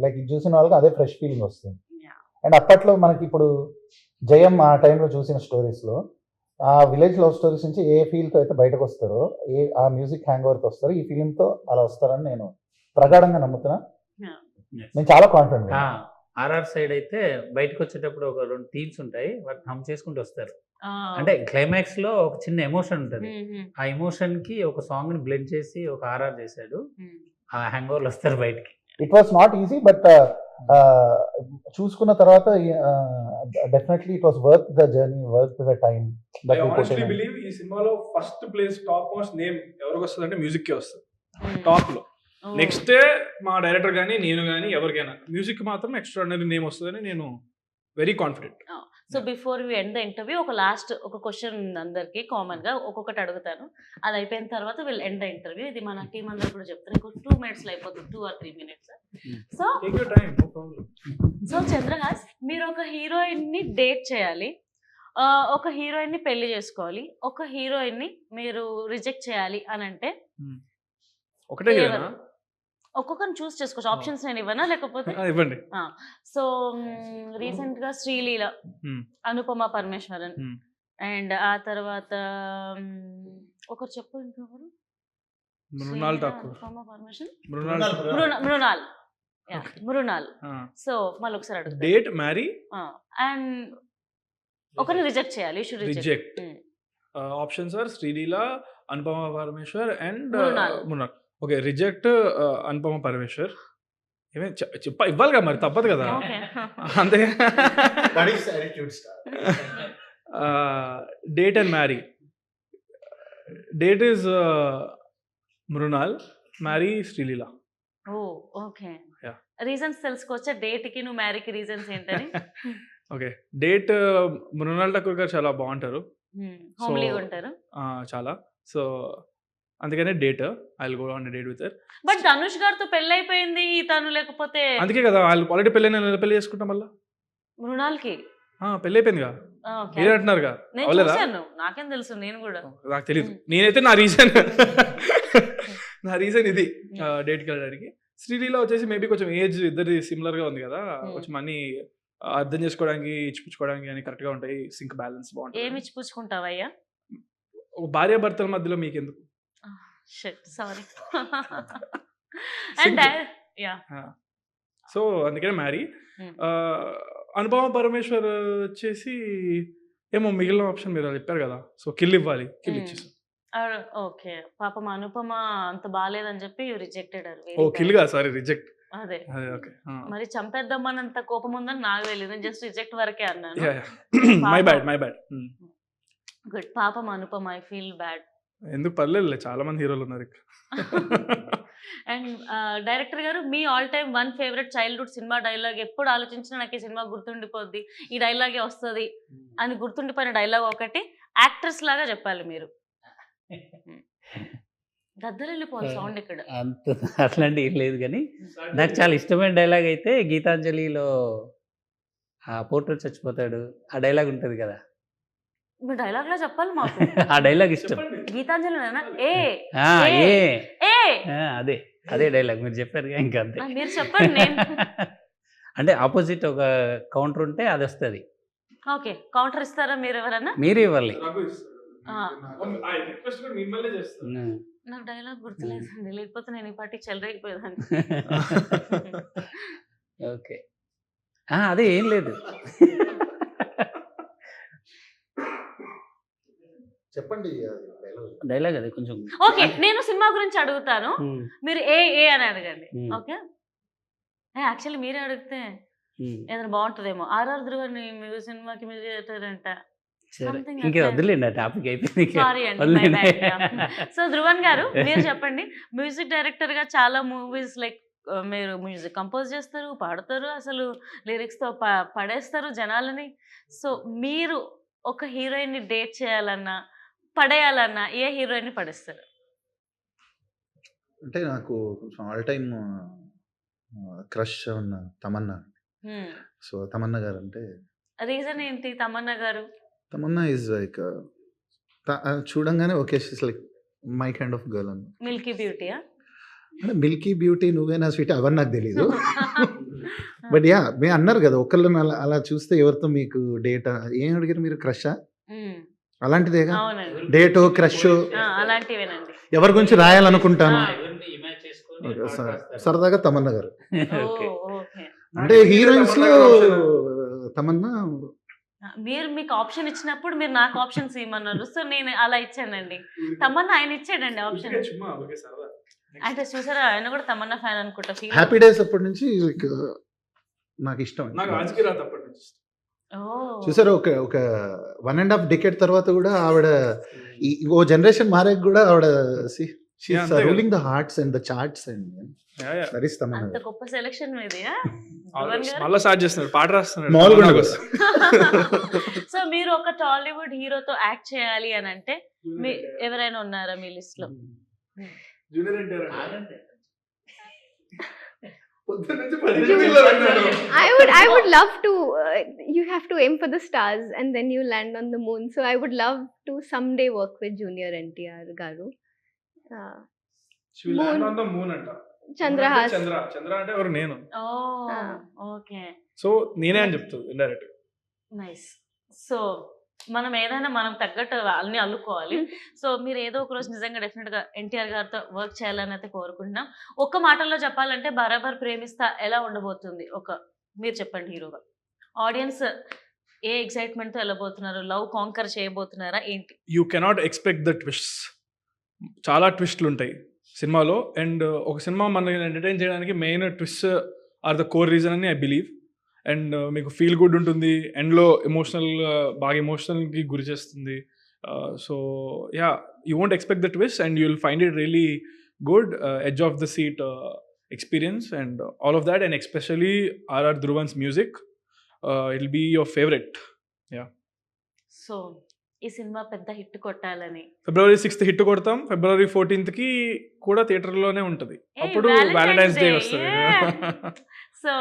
లైక్ ఇది చూసిన వాళ్ళకి అదే ఫ్రెష్ ఫీలింగ్ వస్తుంది. అండ్ అప్పట్లో మనకి ఇప్పుడు జయం ఆ టైంలో చూసిన స్టోరీస్లో ఆ విలేజ్ లవ్ స్టోరీస్ నుంచి ఏ ఫీల్తో అయితే బయటకు వస్తారో, ఆ మ్యూజిక్ హ్యాంగ్ ఓవర్తో వస్తారో, ఈ ఫీలింగ్తో అలా వస్తారని నేను ప్రగాఢంగా నమ్ముతున్నా. నేను చాలా కాన్ఫిడెంట్. ఆర్ఆర్ సైడ్ అయితే బయటకు వచ్చేటప్పుడు ఒక 2 థీమ్స్ ఉంటాయి, వాటిని హమ్ చేసుకుంటూ వస్తారు. అంటే క్లైమాక్స్ లో ఒక చిన్న ఎమోషన్ ఉంటుంది, ఆ ఎమోషన్ కి ఒక సాంగ్ ని బ్లెండ్ చేసి ఒక ఆర్ఆర్ చేశాడు, ఆ హ్యాంగ్ ఓవర్లు వస్తారు బయటికి. It was not easy, but చూసుకున్న తర్వాత definitely it was worth the journey, worth the time. I honestly believe ఈ సినిమాలో first place top most name ఎవరికి వస్తుంది అంటే మ్యూజిక్ కే వస్తుంది టాప్ లో. నెక్స్ట్ మా డైరెక్టర్ కానీ నేను కానీ ఎవరికైనా మ్యూజిక్ మాత్రం ఎక్స్ట్రాడినరీ నేమ్ వస్తుందని నేను very confident. So before we end the interview ఒక క్వశ్చన్ ఉంది అందరికి కామన్ గా, ఒక్కొక్కటి అడుగుతాను. అది అయిపోయిన తర్వాత విల్ ఎండ్ ద ఇంటర్వ్యూ. ఇది మన టీం అందరు కూడా చెప్తాను, ఇంకో 2 minutes అయిపోతుంది, 2 or 3 minutes. సో చంద్రహాస్, మీరు ఒక హీరోయిన్ ని డేట్ చేయాలి, ఒక హీరోయిన్ ని పెళ్లి చేసుకోవాలి, ఒక హీరోయిన్ ని మీరు రిజెక్ట్ చేయాలి అని అంటే ఒకటే ఒక్కొక్కరిని చూస్ చేసుకోవచ్చు. ఆప్షన్స్ నేను ఇవ్వనా లేకపోతే ఇవ్వండి. సో రీసెంట్ గా శ్రీలీల, అనుపమ పరమేశ్వరన్, అండ్ ఆ తర్వాత ఒకరు చెప్పు ఇంకొకరు, మృణాల్. సో మళ్ళీ ఒకసారి అడుగుతా, డేట్ మ్యారీ అండ్ ఒకరిని రిజెక్ట్ చేయాలి, reject. Options are Sreeleela, Anupama Parameshwar and Mrunal. Okay, reject Anupama Parameshwar. ఇవ్వాలి కదా మరి, తప్పదు కదా అంతే. Date and marry. Date is Mrunal, marry Sreeleela. Okay, reasons తెలుసుకోవచ్చా డేట్ కి నువ్వు మ్యారీకి రీజన్స్ ఏంటని? ఓకే. డేట్ మృణాల్ ఠాకూర్ గారు చాలా బాగుంటారు. హోమ్లీగా ఉంటారు. చాలా. సో అందుకనే date I will go on date with her. But Dhanush గారితో పెళ్లి అయిపోయింది తను, లేకపోతే అందుకే కదా వాళ్ళు ఆల్రెడీ పెళ్ళైన పెళ్లి చేసుకుంటాం మళ్ళీ. మృణాల్కి పెళ్ళి అయిపోయిందిగా మీరే అంటున్నారుగా, నేను అవలేదా? చూశాను, నాకేం తెలుసు, నేను కూడా. నాకు తెలియదు. నేనైతే నా రీజన్ ఇది డేట్కి వెళ్ళడానికి. శ్రీలీల వచ్చేసి మేబీ కొంచెం ఏజ్ ఇద్దరి సిమిలర్ గా ఉంది కదా, కొంచెం అన్ని అర్థం చేసుకోవడానికి ఇచ్చిపుచ్చుకోవడానికి అని కరెక్ట్ గా ఉంటాయి. సింక్ బ్యాలెన్స్ బాగుంటుంది. ఏమి ఇచ్చిపుచ్చుకుంటావయ్యా? భార్య భర్తల మధ్యలో మీకు ఎందుకు? సారీ. అండ్ యా, సో అందుకనే మ్యారీ. అనుపమ పరమేశ్వర్ వచ్చేసి ఏమో మిగిలిన ఆప్షన్ మీరు చెప్పారు కదా, సో కిల్ ఇవ్వాలి, కిల్ ఇచ్చేసాం. ఓకే. పాపం అనుపమ అంత బాగాలేదని చెప్పి రిజెక్టెడ్. ఓ కిల్ గా, సారీ రిజెక్ట్. అదే ఓకే. మరి చంపేద్దామన్నంత కోపం ఉందని నాకు తెలియదు, నేను జస్ట్ రిజెక్ట్ వరకే అన్నాను. My bad. గుడ్. పాపం అనుపమ, ఐ ఫీల్ బ్యాడ్. ఎందుకు పర్లేదు, చాలా మంది హీరోలు ఉన్నారు ఇక్కడ. అండ్ డైరెక్టర్ గారు, మీ all time one favourite childhood cinema dialogue, ఎప్పుడు ఆలోచించినా నాకు ఈ సినిమా గుర్తుండిపోద్ది, ఈ డైలాగే వస్తుంది అని గుర్తుండిపోయిన డైలాగ్ ఒకటి యాక్ట్రెస్ లాగా చెప్పాలి మీరు. గద్దలు వెళ్ళిపోవాలి సౌండ్ ఇక్కడ. అంత అట్లాంటి ఏం లేదు కానీ నాకు చాలా ఇష్టమైన డైలాగ్ అయితే గీతాంజలిలో ఆ పోర్ట్రేట్ చచ్చిపోతాడు, ఆ డైలాగ్ ఉంటుంది కదా, మీ డైలాగ్ లా చెప్పాలి మాకు. ఆ డైలాగ్ ఇష్టం. గీతాంజలి అదే డైలాగ్ మీరు చెప్పారు ఇంకా అంతే. మీరు చెప్పండి. నేను అంటే ఆపోజిట్ ఒక కౌంటర్ ఉంటే అది వస్తుంది. ఓకే, కౌంటర్ ఇస్తారా మీరు ఎవరన్నా? మీరే ఇవ్వాలి. నాకు డైలాగ్ గుర్తులేదండి, లేకపోతే నేను ఈ పార్టీ చెలరేగిపోయేదాన్ని. ఓకే, అదే ఏం లేదు. చెప్పండి డైలాగ్ అదే కొంచెం. ఓకే, నేను సినిమా గురించి అడుగుతాను, మీరు ఏ అని అడగండి. ఓకే, యాక్చువల్లీ మీరే అడిగితే ఏదైనా బాగుంటుందేమో. ఆర్ఆర్ ధ్రువని సినిమాకి మీరు చేస్తారంట. ఇంకా వదిలేండి, ఆ టాపిక్ అయిపోయింది. సారీ అండి. సో ధ్రువన్ గారు, మీరు చెప్పండి, మ్యూజిక్ డైరెక్టర్ గా చాలా మూవీస్ లైక్ మీరు మ్యూజిక్ కంపోజ్ చేస్తారు, పాడతారు, అసలు లిరిక్స్ తో పడేస్తారు జనాలని. సో మీరు ఒక హీరోయిన్ ని డేట్ చేయాలన్నా పడేయాలన్నా ఏ హీరోయిన్ ని పడేస్తారు? అంటే నాకు కొంచెం ఆల్ టైమ్ క్రష్ ఉన్న తమన్నా. సో తమన్నా గారు అంటే రీజన్ ఏంటి? తమన్నా గారు, తమన్నా ఈజ్ లైక్ చూడంగానే okay, she's like my kind of girl అన్న. మిల్కీ బ్యూటీయా? అంటే మిల్కీ బ్యూటీ, నువ్వేనా స్వీట్, అవన్నీ నాకు తెలీదు. బట్ యా, మీరు అన్నారు కదా ఒకళ్ళని అలా చూస్తే ఎవరితో మీకు డేట్ ఏం అడిగారు మీరు? క్రషా? అలాంటిదేగా డేట్, క్రష్ అలాంటివేనండి. ఎవరి గురించి రాయాలనుకుంటాను సరదాగా తమన్నా గారు. అంటే హీరోయిన్స్ లో తమన్నా. మీరు మీకు ఆప్షన్ ఇచ్చినప్పుడు మీరు నాకు ఆప్షన్స్ ఇవ్వమన్నారు, సో నేను అలా ఇచ్చానండి. తమన్నా ఆయన ఇచ్చాడండి ఆప్షన్. అంటే చూసారా, ఆయన కూడా తమన్నా ఫ్యాన్ అనుకుంటా. హ్యాపీ డేస్ అప్పటి నుంచి నాకు ఇష్టం. చూసారా, ఒక 1.5 decade తర్వాత కూడా ఆవిడ ఓ జనరేషన్ మారే కూడా ఆవిడ ruling the hearts and the charts and అంత గొప్ప సెలక్షన్ మీది. సో మీరు ఒక టాలీవుడ్ హీరోతో యాక్ట్ చేయాలి అని అంటే ఎవరైనా ఉన్నారా మీ లిస్ట్ లో? I would love to. You have to aim for the stars and then you land on the moon. So I would love to someday work with Junior NTR garu. Chandrahas. చంద్ర అంటే ఎవరు? నేను. Okay, so నేనే అని చెప్తాను indirect. Nice. So మనం ఏదైనా మనం తగ్గట్టు అన్ని అల్లుకోవాలి. సో మీరు ఏదో ఒక రోజు నిజంగా డెఫినెట్ గా ఎన్టీఆర్ గారితో వర్క్ చేయాలని అయితే కోరుకుంటున్నాం. ఒక్క మాటల్లో చెప్పాలంటే బరాబర్ ప్రేమిస్తా ఎలా ఉండబోతుంది? మీరు చెప్పండి హీరోగా. ఆడియన్స్ ఏ ఎక్సైట్మెంట్ తో వెళ్ళబోతున్నారు? లవ్ కాంకర్ చేయబోతున్నారా ఏంటి? You cannot expect the twists. చాలా ట్విస్ట్లు ఉంటాయి సినిమాలో. అండ్ ఒక సినిమా మనల్ని ఎంటర్టైన్ చేయడానికి main twist are the core reason అని ఐ బిలీవ్. అండ్ మీకు ఫీల్ గుడ్ ఉంటుంది, ఎండ్లో బాగా ఎమోషనల్కి గురి చేస్తుంది. So ya, you won't expect the twist and you will find it really good, edge of the seat experience and all of that, and especially R.R. Dhruvan's music. It will be your favourite. So ఈ సినిమా పెద్ద hit కొట్టాలని February 6th hit కొడతాం. February 14th కూడా థియేటర్లోనే ఉంటుంది. అప్పుడు Valentine's day వస్తుంది. సో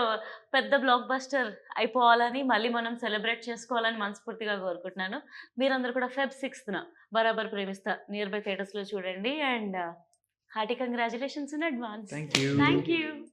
పెద్ద బ్లాక్ బస్టర్ అయిపోవాలని మళ్ళీ మనం సెలబ్రేట్ చేసుకోవాలని మనస్ఫూర్తిగా కోరుకుంటున్నాను. మీరందరూ కూడా Feb 6th బరాబర్ ప్రేమిస్తా నియర్ బై థియేటర్స్లో చూడండి. And hearty congratulations in advance. Thank you. Thank you.